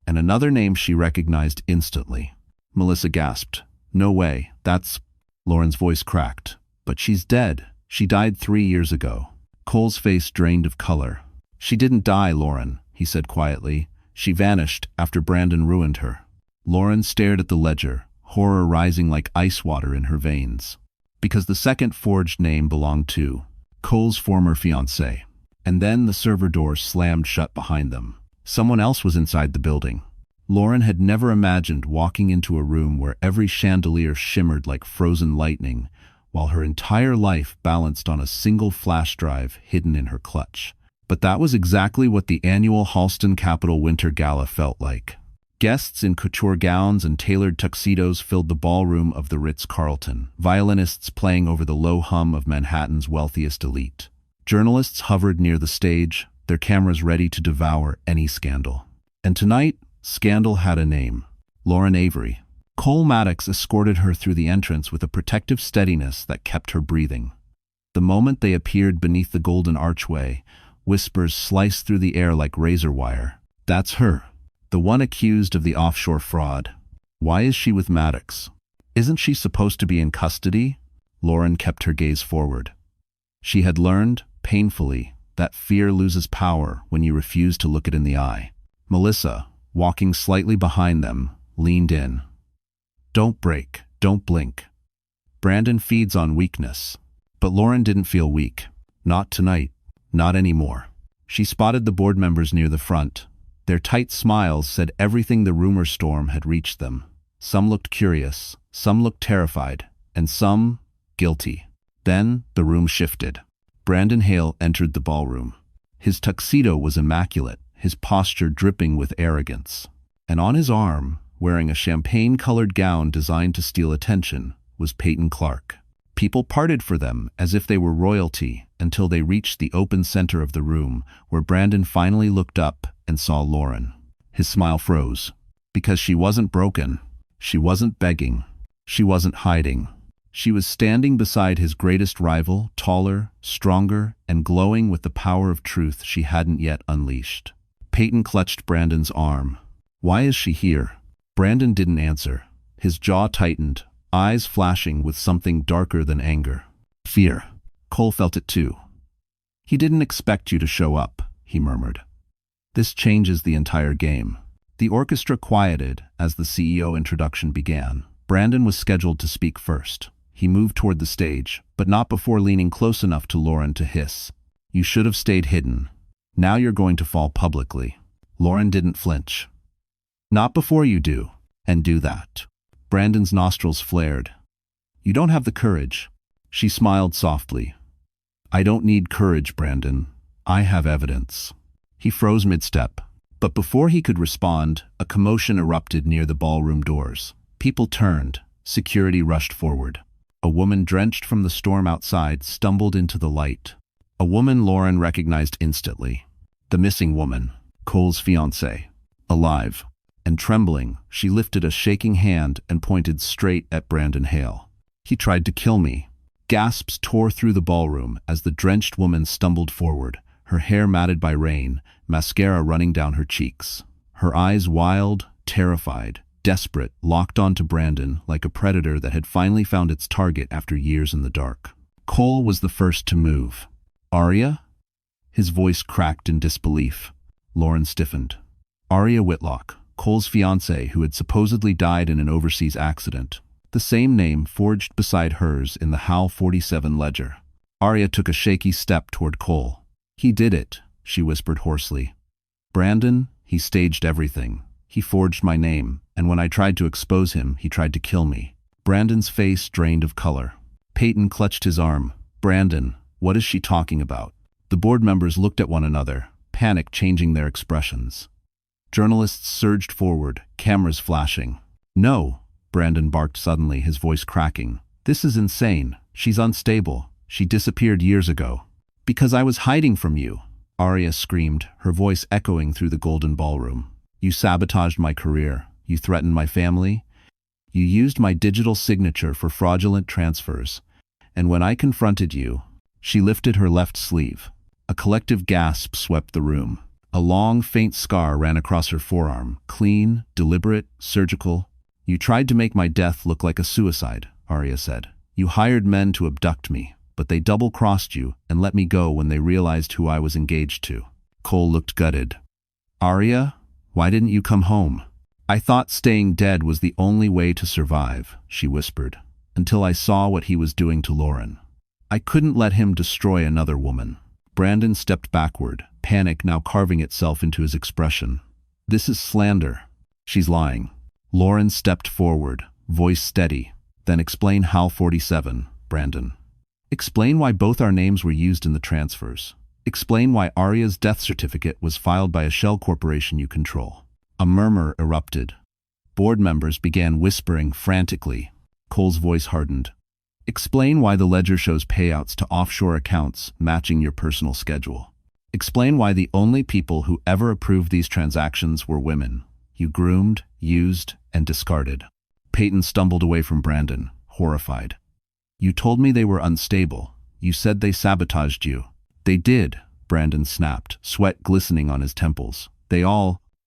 and another name she recognized instantly. Melissa gasped. No way, that's... Lauren's voice cracked. But she's dead. She died 3 years ago. Cole's face drained of color. She didn't die, Lauren, he said quietly. She vanished after Brandon ruined her. Lauren stared at the ledger, horror rising like ice water in her veins. Because the second forged name belonged to Cole's former fiancée. And then the server doors slammed shut behind them. Someone else was inside the building. Lauren had never imagined walking into a room where every chandelier shimmered like frozen lightning, while her entire life balanced on a single flash drive hidden in her clutch. But that was exactly what the annual Halston Capitol Winter Gala felt like. Guests in couture gowns and tailored tuxedos filled the ballroom of the Ritz-Carlton, violinists playing over the low hum of Manhattan's wealthiest elite. Journalists hovered near the stage, their cameras ready to devour any scandal. And tonight, scandal had a name: Lauren Avery. Cole Maddox escorted her through the entrance with a protective steadiness that kept her breathing. The moment they appeared beneath the golden archway, whispers sliced through the air like razor wire. That's her, the one accused of the offshore fraud. Why is she with Maddox? Isn't she supposed to be in custody? Lauren kept her gaze forward. She had learned, painfully, that fear loses power when you refuse to look it in the eye. Melissa, walking slightly behind them, leaned in. Don't break, don't blink. Brandon feeds on weakness. But Lauren didn't feel weak. Not tonight. Not anymore. She spotted the board members near the front. Their tight smiles said everything the rumor storm had reached them. Some looked curious, some looked terrified, and some guilty. Then the room shifted. Brandon Hale entered the ballroom. His tuxedo was immaculate, his posture dripping with arrogance. And on his arm, wearing a champagne-colored gown designed to steal attention, was Peyton Clark. People parted for them as if they were royalty until they reached the open center of the room, where Brandon finally looked up and saw Lauren. His smile froze. Because she wasn't broken. She wasn't begging. She wasn't hiding. She was standing beside his greatest rival, taller, stronger, and glowing with the power of truth she hadn't yet unleashed. Peyton clutched Brandon's arm. Why is she here? Brandon didn't answer. His jaw tightened, eyes flashing with something darker than anger. Fear. Cole felt it too. He didn't expect you to show up, he murmured. This changes the entire game. The orchestra quieted as the CEO introduction began. Brandon was scheduled to speak first. He moved toward the stage, but not before leaning close enough to Lauren to hiss. You should have stayed hidden. Now you're going to fall publicly. Lauren didn't flinch. Not before you do, and do that. Brandon's nostrils flared. You don't have the courage. She smiled softly. I don't need courage, Brandon. I have evidence. He froze mid-step. But before he could respond, a commotion erupted near the ballroom doors. People turned. Security rushed forward. A woman drenched from the storm outside stumbled into the light. A woman Lauren recognized instantly. The missing woman, Cole's fiancée. Alive. And trembling, she lifted a shaking hand and pointed straight at Brandon Hale. He tried to kill me. Gasps tore through the ballroom as the drenched woman stumbled forward, her hair matted by rain, mascara running down her cheeks. Her eyes wild, terrified, desperate, locked onto Brandon like a predator that had finally found its target after years in the dark. Cole was the first to move. Aria? His voice cracked in disbelief. Lauren stiffened. Aria Whitlock, Cole's fiancée who had supposedly died in an overseas accident. The same name forged beside hers in the HAL 47 ledger. Aria took a shaky step toward Cole. He did it, she whispered hoarsely. Brandon, he staged everything. He forged my name, and when I tried to expose him, he tried to kill me. Brandon's face drained of color. Peyton clutched his arm. Brandon, what is she talking about? The board members looked at one another, panic changing their expressions. Journalists surged forward, cameras flashing. No, Brandon barked suddenly, his voice cracking. This is insane. She's unstable. She disappeared years ago. Because I was hiding from you, Aria screamed, her voice echoing through the golden ballroom. You sabotaged my career. You threatened my family. You used my digital signature for fraudulent transfers. And when I confronted you, she lifted her left sleeve. A collective gasp swept the room. A long, faint scar ran across her forearm, clean, deliberate, surgical. You tried to make my death look like a suicide, Aria said. You hired men to abduct me, but they double-crossed you and let me go when they realized who I was engaged to. Cole looked gutted. Aria, why didn't you come home? I thought staying dead was the only way to survive, she whispered, until I saw what he was doing to Lauren. I couldn't let him destroy another woman. Brandon stepped backward, panic now carving itself into his expression. This is slander. She's lying. Lauren stepped forward, voice steady. Then explain HAL 47, Brandon. Explain why both our names were used in the transfers. Explain why Arya's death certificate was filed by a shell corporation you control. A murmur erupted. Board members began whispering frantically. Cole's voice hardened. Explain why the ledger shows payouts to offshore accounts matching your personal schedule. Explain why the only people who ever approved these transactions were women. You groomed, used, and discarded. Peyton stumbled away from Brandon, horrified. You told me they were unstable. You said they sabotaged you. They did, Brandon snapped, sweat glistening on his temples.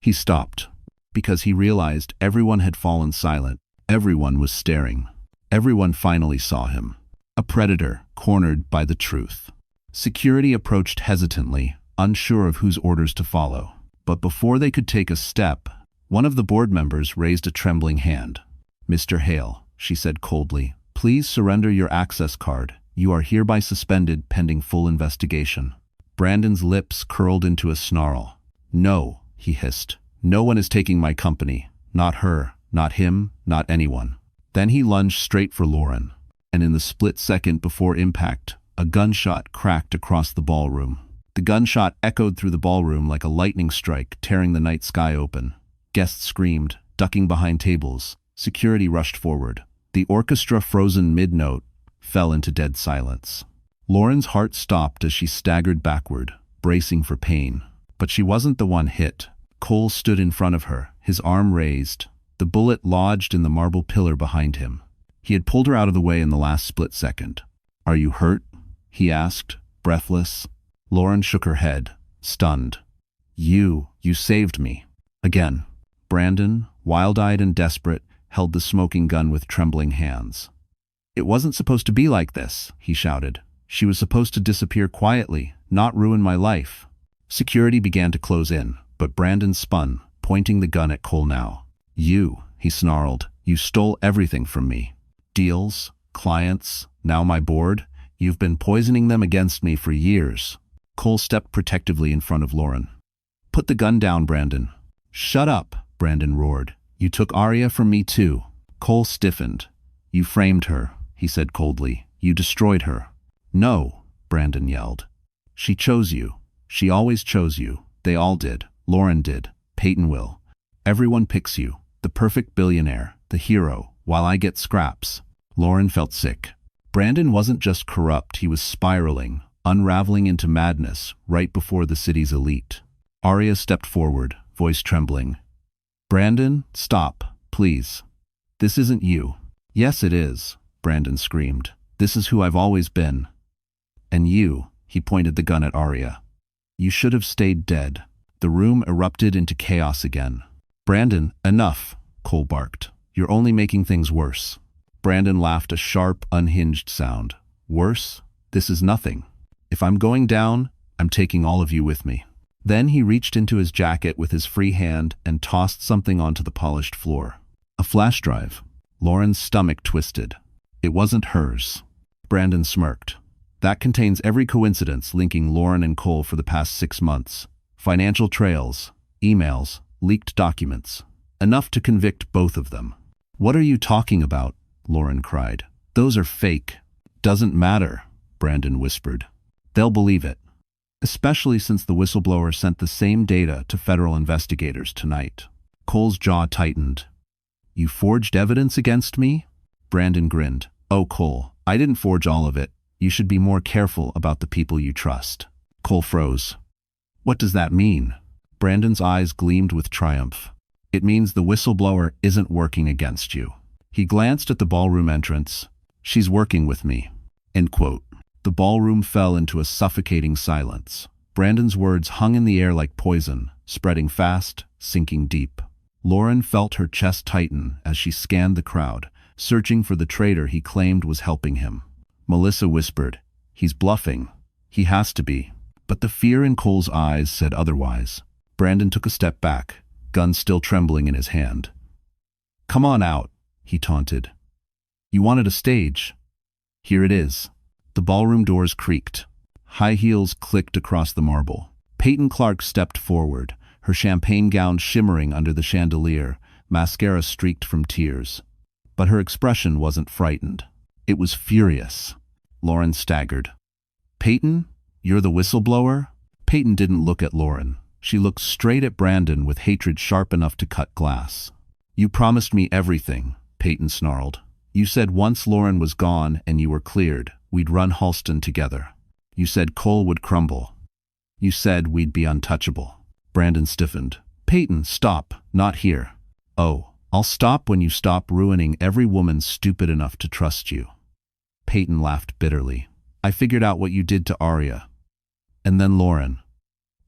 He stopped, because he realized everyone had fallen silent. Everyone was staring. Everyone finally saw him. A predator, cornered by the truth. Security approached hesitantly, unsure of whose orders to follow. But before they could take a step, one of the board members raised a trembling hand. Mr. Hale, she said coldly, please surrender your access card. You are hereby suspended pending full investigation. Brandon's lips curled into a snarl. No, he hissed. No one is taking my company. Not her, not him, not anyone. Then he lunged straight for Lauren. And in the split second before impact, a gunshot cracked across the ballroom. The gunshot echoed through the ballroom like a lightning strike, tearing the night sky open. Guests screamed, ducking behind tables. Security rushed forward. The orchestra, frozen mid-note, fell into dead silence. Lauren's heart stopped as she staggered backward, bracing for pain. But she wasn't the one hit. Cole stood in front of her, his arm raised. The bullet lodged in the marble pillar behind him. He had pulled her out of the way in the last split second. Are you hurt? He asked, breathless. Lauren shook her head, stunned. You saved me. Again. Brandon, wild-eyed and desperate, held the smoking gun with trembling hands. It wasn't supposed to be like this, he shouted. She was supposed to disappear quietly, not ruin my life. Security began to close in, but Brandon spun, pointing the gun at Cole now. You, he snarled, you stole everything from me. Deals, clients, now my board. You've been poisoning them against me for years. Cole stepped protectively in front of Lauren. Put the gun down, Brandon. Shut up, Brandon roared. You took Arya from me too. Cole stiffened. You framed her, he said coldly. You destroyed her. No, Brandon yelled. She chose you. She always chose you. They all did. Lauren did. Peyton will. Everyone picks you. The perfect billionaire. The hero. While I get scraps. Lauren felt sick. Brandon wasn't just corrupt, he was spiraling, unraveling into madness right before the city's elite. Arya stepped forward, voice trembling. Brandon, stop, please. This isn't you. Yes, it is, Brandon screamed. This is who I've always been. And you, he pointed the gun at Arya. You should have stayed dead. The room erupted into chaos again. Brandon, enough, Cole barked. You're only making things worse. Brandon laughed a sharp, unhinged sound. Worse? This is nothing. If I'm going down, I'm taking all of you with me. Then he reached into his jacket with his free hand and tossed something onto the polished floor. A flash drive. Lauren's stomach twisted. It wasn't hers. Brandon smirked. That contains every coincidence linking Lauren and Cole for the past 6 months. Financial trails, emails, leaked documents. Enough to convict both of them. What are you talking about? Lauren cried. Those are fake. Doesn't matter, Brandon whispered. They'll believe it. Especially since the whistleblower sent the same data to federal investigators tonight. Cole's jaw tightened. You forged evidence against me? Brandon grinned. Oh, Cole, I didn't forge all of it. You should be more careful about the people you trust. Cole froze. What does that mean? Brandon's eyes gleamed with triumph. It means the whistleblower isn't working against you. He glanced at the ballroom entrance. She's working with me. End quote. The ballroom fell into a suffocating silence. Brandon's words hung in the air like poison, spreading fast, sinking deep. Lauren felt her chest tighten as she scanned the crowd, searching for the traitor he claimed was helping him. Melissa whispered, He's bluffing. He has to be. But the fear in Cole's eyes said otherwise. Brandon took a step back, gun still trembling in his hand. "Come on out," he taunted. "You wanted a stage. Here it is." The ballroom doors creaked. High heels clicked across the marble. Peyton Clark stepped forward, her champagne gown shimmering under the chandelier, mascara streaked from tears. But her expression wasn't frightened. It was furious. Lauren staggered. "Peyton, you're the whistleblower?" Peyton didn't look at Lauren. She looked straight at Brandon with hatred sharp enough to cut glass. "You promised me everything," Peyton snarled. "You said once Lauren was gone and you were cleared, we'd run Halston together. You said Cole would crumble. You said we'd be untouchable." Brandon stiffened. "Peyton, stop. Not here." "Oh, I'll stop when you stop ruining every woman stupid enough to trust you." Peyton laughed bitterly. "I figured out what you did to Arya. And then Lauren.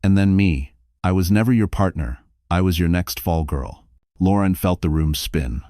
And then me. I was never your partner. I was your next fall girl." Lauren felt the room spin.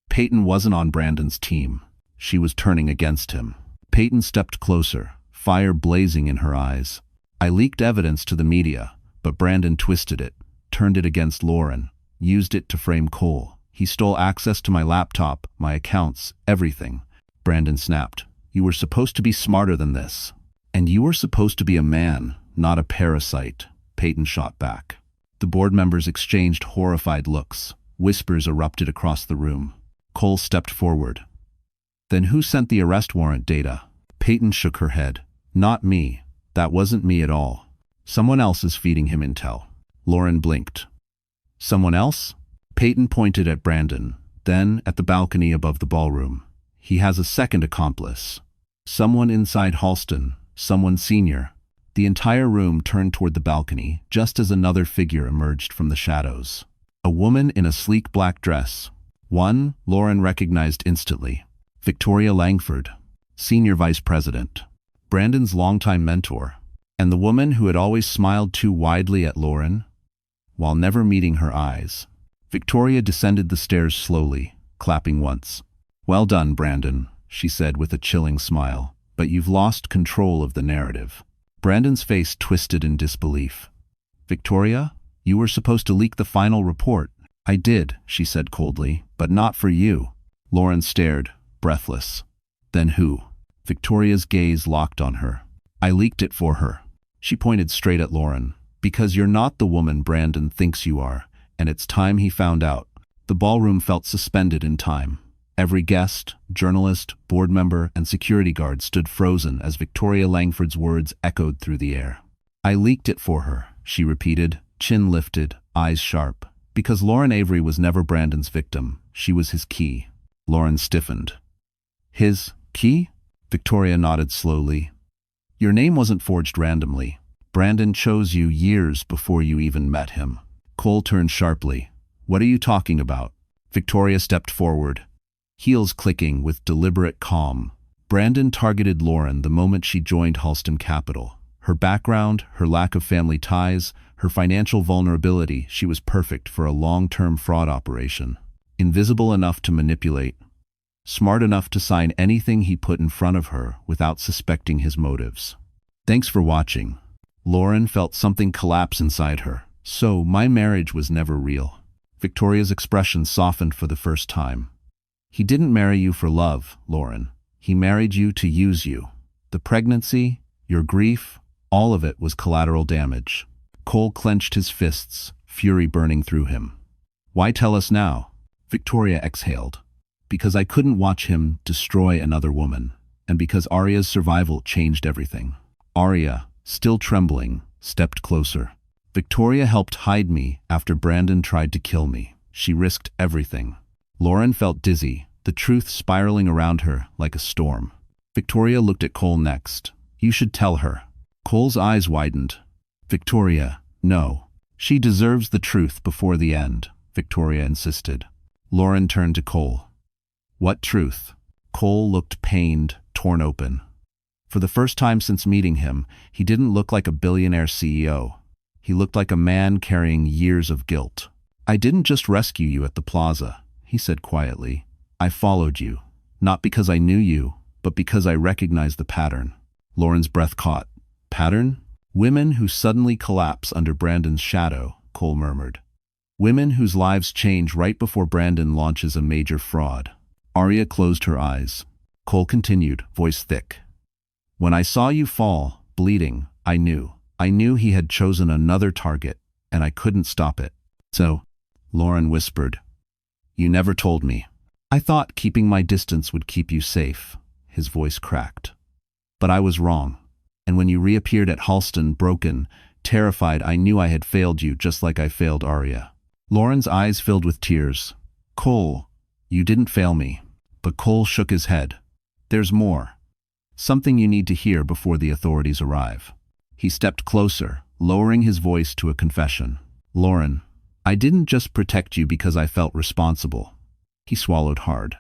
Peyton wasn't on Brandon's team. She was turning against him. Peyton stepped closer, fire blazing in her eyes. "I leaked evidence to the media, but Brandon twisted it, turned it against Lauren, used it to frame Cole. He stole access to my laptop, my accounts, everything." Brandon snapped. "You were supposed to be smarter than this. And you were supposed to be a man, not a parasite," Peyton shot back. The board members exchanged horrified looks. Whispers erupted across the room. Cole stepped forward. "Then who sent the arrest warrant data?" Peyton shook her head. "Not me. That wasn't me at all. Someone else is feeding him intel." Lauren blinked. "Someone else?" Peyton pointed at Brandon, then at the balcony above the ballroom. "He has a second accomplice. Someone inside Halston, someone senior." The entire room turned toward the balcony, just as another figure emerged from the shadows. A woman in a sleek black dress. One, Lauren recognized instantly. Victoria Langford, senior vice president. Brandon's longtime mentor. And the woman who had always smiled too widely at Lauren, while never meeting her eyes. Victoria descended the stairs slowly, clapping once. "Well done, Brandon," she said with a chilling smile. "But you've lost control of the narrative." Brandon's face twisted in disbelief. "Victoria, you were supposed to leak the final report." "I did," she said coldly, "but not for you." Lauren stared, breathless. "Then who?" Victoria's gaze locked on her. "I leaked it for her." She pointed straight at Lauren. "Because you're not the woman Brandon thinks you are, and it's time he found out." The ballroom felt suspended in time. Every guest, journalist, board member, and security guard stood frozen as Victoria Langford's words echoed through the air. "I leaked it for her," she repeated, chin lifted, eyes sharp. "Because Lauren Avery was never Brandon's victim. She was his key." Lauren stiffened. "His key?" Victoria nodded slowly. "Your name wasn't forged randomly. Brandon chose you years before you even met him." Cole turned sharply. "What are you talking about?" Victoria stepped forward, heels clicking with deliberate calm. Brandon targeted Lauren the moment she joined Halston Capital. Her background, her lack of family ties, her financial vulnerability, she was perfect for a long-term fraud operation. Invisible enough to manipulate, smart enough to sign anything he put in front of her without suspecting his motives. "Thanks for watching." Lauren felt something collapse inside her. "So, my marriage was never real." Victoria's expression softened for the first time. "He didn't marry you for love, Lauren. He married you to use you. The pregnancy, your grief, all of it was collateral damage." Cole clenched his fists, fury burning through him. "Why tell us now?" Victoria exhaled. "Because I couldn't watch him destroy another woman, and because Arya's survival changed everything." Arya, still trembling, stepped closer. "Victoria helped hide me after Brandon tried to kill me. She risked everything." Lauren felt dizzy, the truth spiraling around her like a storm. Victoria looked at Cole next. "You should tell her." Cole's eyes widened. "Victoria, no. She deserves the truth before the end," Victoria insisted. Lauren turned to Cole. "What truth?" Cole looked pained, torn open. For the first time since meeting him, he didn't look like a billionaire CEO. He looked like a man carrying years of guilt. "I didn't just rescue you at the plaza," he said quietly. "I followed you, not because I knew you, but because I recognized the pattern." Lauren's breath caught. "Pattern?" "Women who suddenly collapse under Brandon's shadow," Cole murmured. Women whose lives change right before Brandon launches a major fraud. Arya closed her eyes. Cole continued, voice thick. When I saw you fall, bleeding, I knew. I knew he had chosen another target, and I couldn't stop it. So, Lauren whispered, you never told me. I thought keeping my distance would keep you safe. His voice cracked. But I was wrong. And when you reappeared at Halston, broken, terrified, I knew I had failed you just like I failed Arya. Lauren's eyes filled with tears. Cole, you didn't fail me. But Cole shook his head. There's more. Something you need to hear before the authorities arrive. He stepped closer, lowering his voice to a confession. Lauren, I didn't just protect you because I felt responsible. He swallowed hard.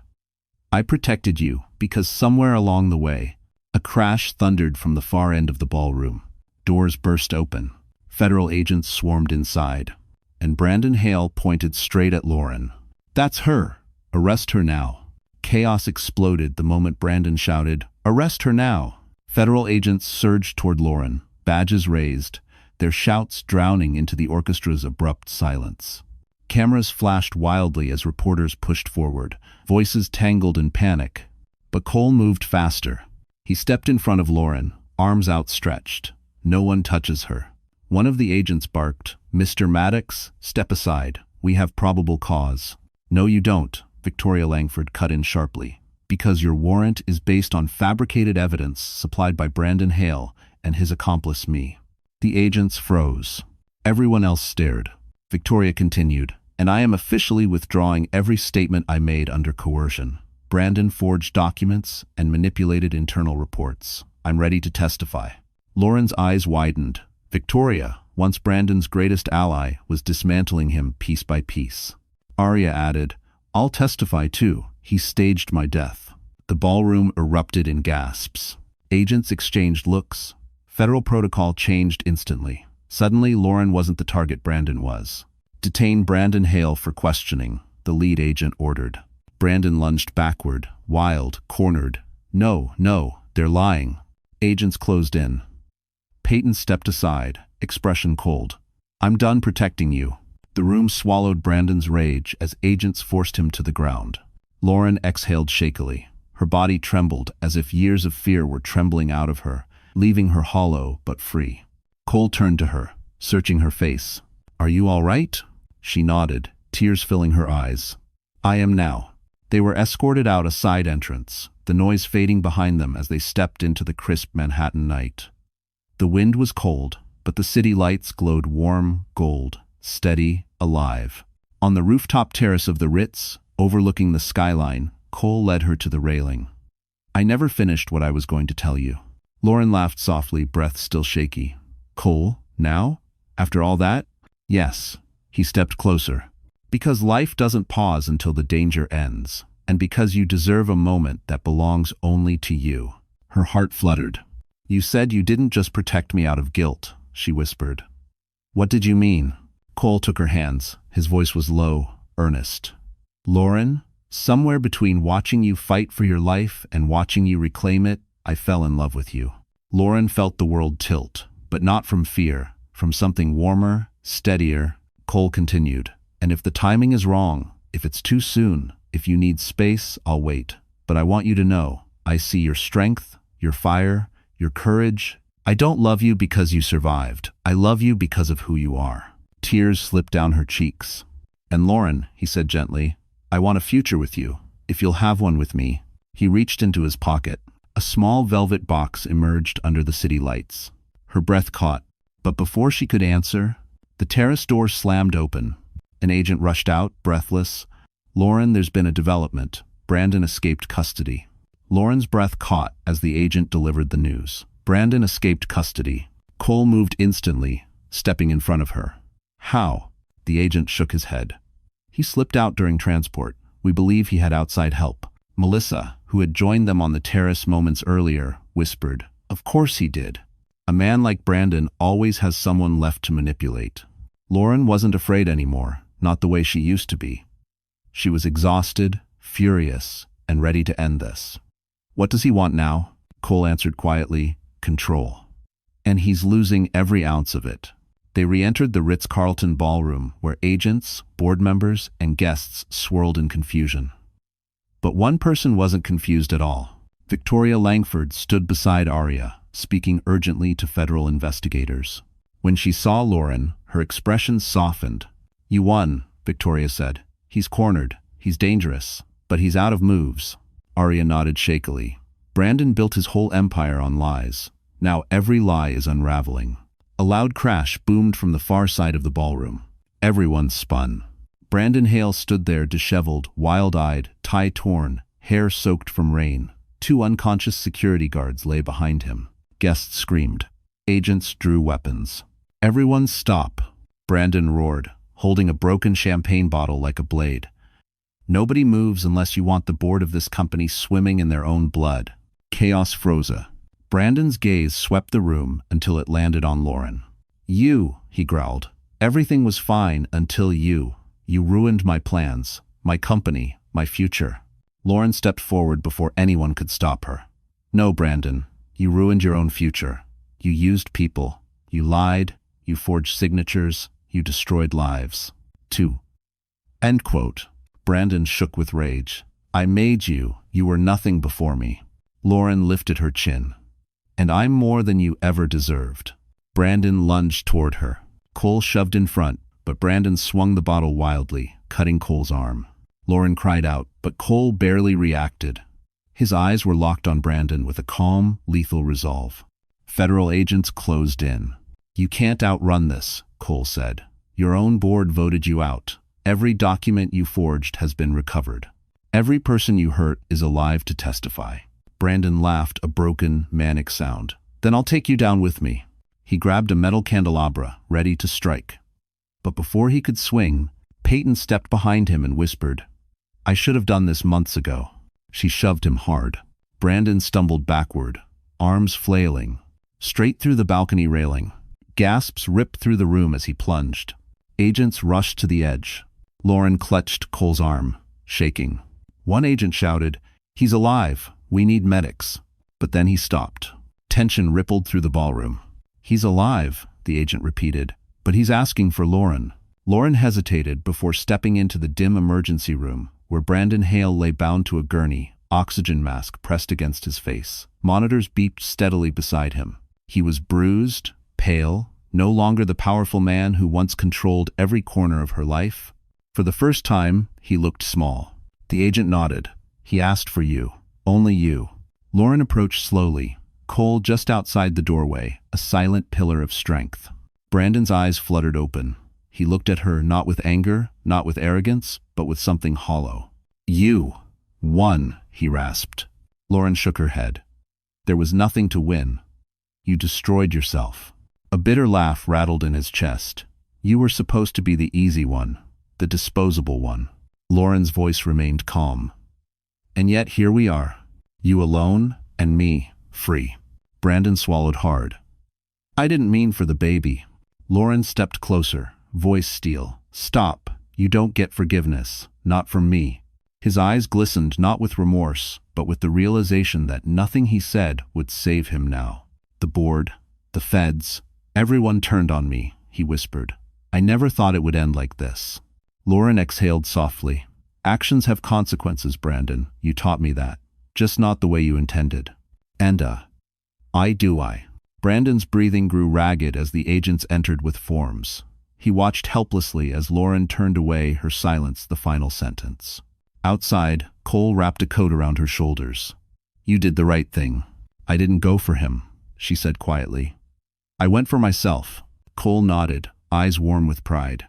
I protected you because somewhere along the way, a crash thundered from the far end of the ballroom. Doors burst open. Federal agents swarmed inside. And Brandon Hale pointed straight at Lauren. That's her. Arrest her now. Chaos exploded the moment Brandon shouted, arrest her now. Federal agents surged toward Lauren, badges raised, their shouts drowning into the orchestra's abrupt silence. Cameras flashed wildly as reporters pushed forward, voices tangled in panic. But Cole moved faster. He stepped in front of Lauren, arms outstretched. No one touches her. One of the agents barked, Mr. Maddox, step aside. We have probable cause. No, you don't, Victoria Langford cut in sharply. Because your warrant is based on fabricated evidence supplied by Brandon Hale and his accomplice me. The agents froze. Everyone else stared. Victoria continued, and I am officially withdrawing every statement I made under coercion. Brandon forged documents and manipulated internal reports. I'm ready to testify. Lauren's eyes widened. Victoria, once Brandon's greatest ally, was dismantling him piece by piece. Arya added, I'll testify too. He staged my death. The ballroom erupted in gasps. Agents exchanged looks. Federal protocol changed instantly. Suddenly, Lauren wasn't the target Brandon was. Detain Brandon Hale for questioning, the lead agent ordered. Brandon lunged backward, wild, cornered. No, they're lying. Agents closed in. Peyton stepped aside, expression cold. I'm done protecting you. The room swallowed Brandon's rage as agents forced him to the ground. Lauren exhaled shakily. Her body trembled as if years of fear were trembling out of her, leaving her hollow but free. Cole turned to her, searching her face. Are you all right? She nodded, tears filling her eyes. I am now. They were escorted out a side entrance, the noise fading behind them as they stepped into the crisp Manhattan night. The wind was cold, but the city lights glowed warm gold, steady, alive. On the rooftop terrace of the Ritz, overlooking the skyline, Cole led her to the railing. I never finished what I was going to tell you. Lauren laughed softly, breath still shaky. Cole, now? After all that? Yes. He stepped closer. Because life doesn't pause until the danger ends, and because you deserve a moment that belongs only to you. Her heart fluttered. You said you didn't just protect me out of guilt, she whispered. What did you mean? Cole took her hands. His voice was low, earnest. Lauren, somewhere between watching you fight for your life and watching you reclaim it, I fell in love with you. Lauren felt the world tilt, but not from fear, from something warmer, steadier. Cole continued. And if the timing is wrong, if it's too soon, if you need space, I'll wait. But I want you to know, I see your strength, your fire, your courage. I don't love you because you survived. I love you because of who you are. Tears slipped down her cheeks. And Lauren, he said gently, I want a future with you, if you'll have one with me. He reached into his pocket. A small velvet box emerged under the city lights. Her breath caught, but before she could answer, the terrace door slammed open. An agent rushed out, breathless. Lauren, there's been a development. Brandon escaped custody. Lauren's breath caught as the agent delivered the news. Brandon escaped custody. Cole moved instantly, stepping in front of her. How? The agent shook his head. He slipped out during transport. We believe he had outside help. Melissa, who had joined them on the terrace moments earlier, whispered, Of course he did. A man like Brandon always has someone left to manipulate. Lauren wasn't afraid anymore. Not the way she used to be. She was exhausted, furious, and ready to end this. What does he want now? Cole answered quietly, control. And he's losing every ounce of it. They re-entered the Ritz-Carlton ballroom, where agents, board members, and guests swirled in confusion. But one person wasn't confused at all. Victoria Langford stood beside Arya, speaking urgently to federal investigators. When she saw Lauren, her expression softened. "You won," Victoria said. "He's cornered. He's dangerous. But he's out of moves." Arya nodded shakily. Brandon built his whole empire on lies. Now every lie is unraveling. A loud crash boomed from the far side of the ballroom. Everyone spun. Brandon Hale stood there disheveled, wild-eyed, tie torn, hair soaked from rain. 2 unconscious security guards lay behind him. Guests screamed. Agents drew weapons. "Everyone stop," Brandon roared, holding a broken champagne bottle like a blade. "Nobody moves unless you want the board of this company swimming in their own blood." Chaos froze. Brandon's gaze swept the room until it landed on Lauren. "You," he growled. "Everything was fine until you. You ruined my plans, my company, my future." Lauren stepped forward before anyone could stop her. "No, Brandon, you ruined your own future. You used people. You lied. You forged signatures. You destroyed lives." 2. End quote. Brandon shook with rage. "I made you. You were nothing before me." Lauren lifted her chin. "And I'm more than you ever deserved." Brandon lunged toward her. Cole shoved in front, but Brandon swung the bottle wildly, cutting Cole's arm. Lauren cried out, but Cole barely reacted. His eyes were locked on Brandon with a calm, lethal resolve. Federal agents closed in. "You can't outrun this," Cole said. "Your own board voted you out. Every document you forged has been recovered. Every person you hurt is alive to testify." Brandon laughed, a broken, manic sound. "Then I'll take you down with me." He grabbed a metal candelabra, ready to strike. But before he could swing, Peyton stepped behind him and whispered, "I should have done this months ago." She shoved him hard. Brandon stumbled backward, arms flailing, straight through the balcony railing. Gasps ripped through the room as he plunged. Agents rushed to the edge. Lauren clutched Cole's arm, shaking. One agent shouted, "He's alive. We need medics." But then he stopped. Tension rippled through the ballroom. "He's alive," the agent repeated, "but he's asking for Lauren." Lauren hesitated before stepping into the dim emergency room, where Brandon Hale lay bound to a gurney, oxygen mask pressed against his face. Monitors beeped steadily beside him. He was bruised, pale, no longer the powerful man who once controlled every corner of her life. For the first time, he looked small. The agent nodded. "He asked for you. Only you." Lauren approached slowly, Cole just outside the doorway, a silent pillar of strength. Brandon's eyes fluttered open. He looked at her not with anger, not with arrogance, but with something hollow. "You won," he rasped. Lauren shook her head. "There was nothing to win. You destroyed yourself." A bitter laugh rattled in his chest. "You were supposed to be the easy one, the disposable one." Lauren's voice remained calm. "And yet here we are. You alone, and me, free." Brandon swallowed hard. "I didn't mean for the baby." Lauren stepped closer, voice steel. "Stop. You don't get forgiveness. Not from me." His eyes glistened not with remorse, but with the realization that nothing he said would save him now. "The board, the feds, everyone turned on me," he whispered. "I never thought it would end like this." Lauren exhaled softly. "Actions have consequences, Brandon. You taught me that. Just not the way you intended." And I. Brandon's breathing grew ragged as the agents entered with forms. He watched helplessly as Lauren turned away, her silence the final sentence. Outside, Cole wrapped a coat around her shoulders. "You did the right thing." "I didn't go for him," she said quietly. "I went for myself." Cole nodded, eyes warm with pride.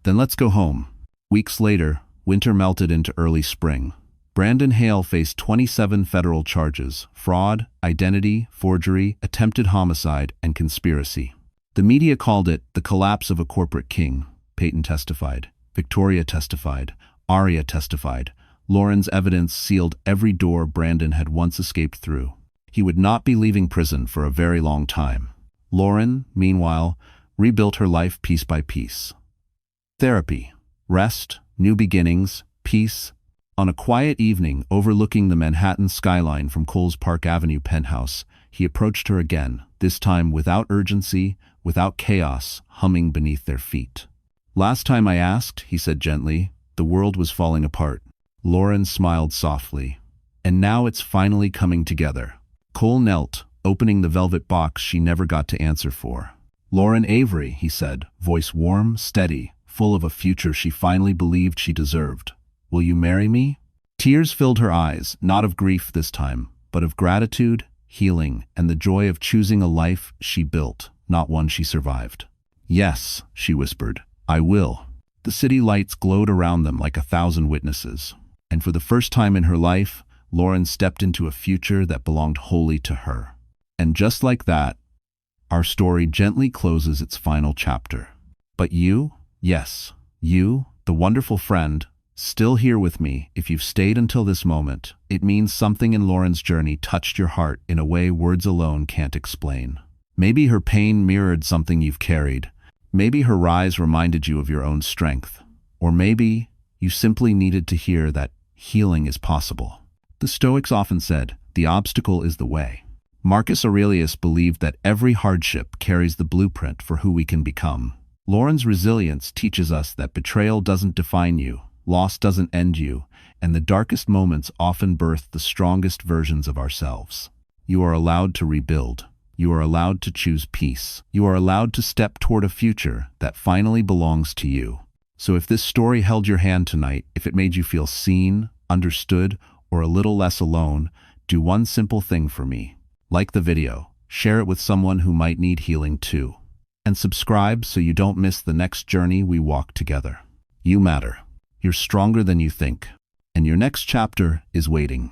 "Then let's go home." Weeks later, winter melted into early spring. Brandon Hale faced 27 federal charges: fraud, identity, forgery, attempted homicide, and conspiracy. The media called it the collapse of a corporate king. Peyton testified. Victoria testified. Arya testified. Lauren's evidence sealed every door Brandon had once escaped through. He would not be leaving prison for a very long time. Lauren, meanwhile, rebuilt her life piece by piece. Therapy, rest, new beginnings, peace. On a quiet evening overlooking the Manhattan skyline from Cole's Park Avenue penthouse, he approached her again, this time without urgency, without chaos humming beneath their feet. Last time I asked, he said gently, the world was falling apart. Lauren smiled softly. And now it's finally coming together. Cole knelt, opening the velvet box she never got to answer for. Lauren Avery, he said, voice warm, steady, full of a future she finally believed she deserved. Will you marry me? Tears filled her eyes, not of grief this time, but of gratitude, healing, and the joy of choosing a life she built, not one she survived. Yes, she whispered, I will. The city lights glowed around them like 1,000 witnesses. And for the first time in her life, Lauren stepped into a future that belonged wholly to her. And just like that, our story gently closes its final chapter. But you, yes, you, the wonderful friend, still here with me, if you've stayed until this moment, it means something in Lauren's journey touched your heart in a way words alone can't explain. Maybe her pain mirrored something you've carried. Maybe her rise reminded you of your own strength. Or maybe you simply needed to hear that healing is possible. The Stoics often said, the obstacle is the way. Marcus Aurelius believed that every hardship carries the blueprint for who we can become. Lauren's resilience teaches us that betrayal doesn't define you, loss doesn't end you, and the darkest moments often birth the strongest versions of ourselves. You are allowed to rebuild. You are allowed to choose peace. You are allowed to step toward a future that finally belongs to you. So if this story held your hand tonight, if it made you feel seen, understood, or a little less alone, do one simple thing for me. Like the video, share it with someone who might need healing too. And subscribe so you don't miss the next journey we walk together. You matter. You're stronger than you think. And your next chapter is waiting.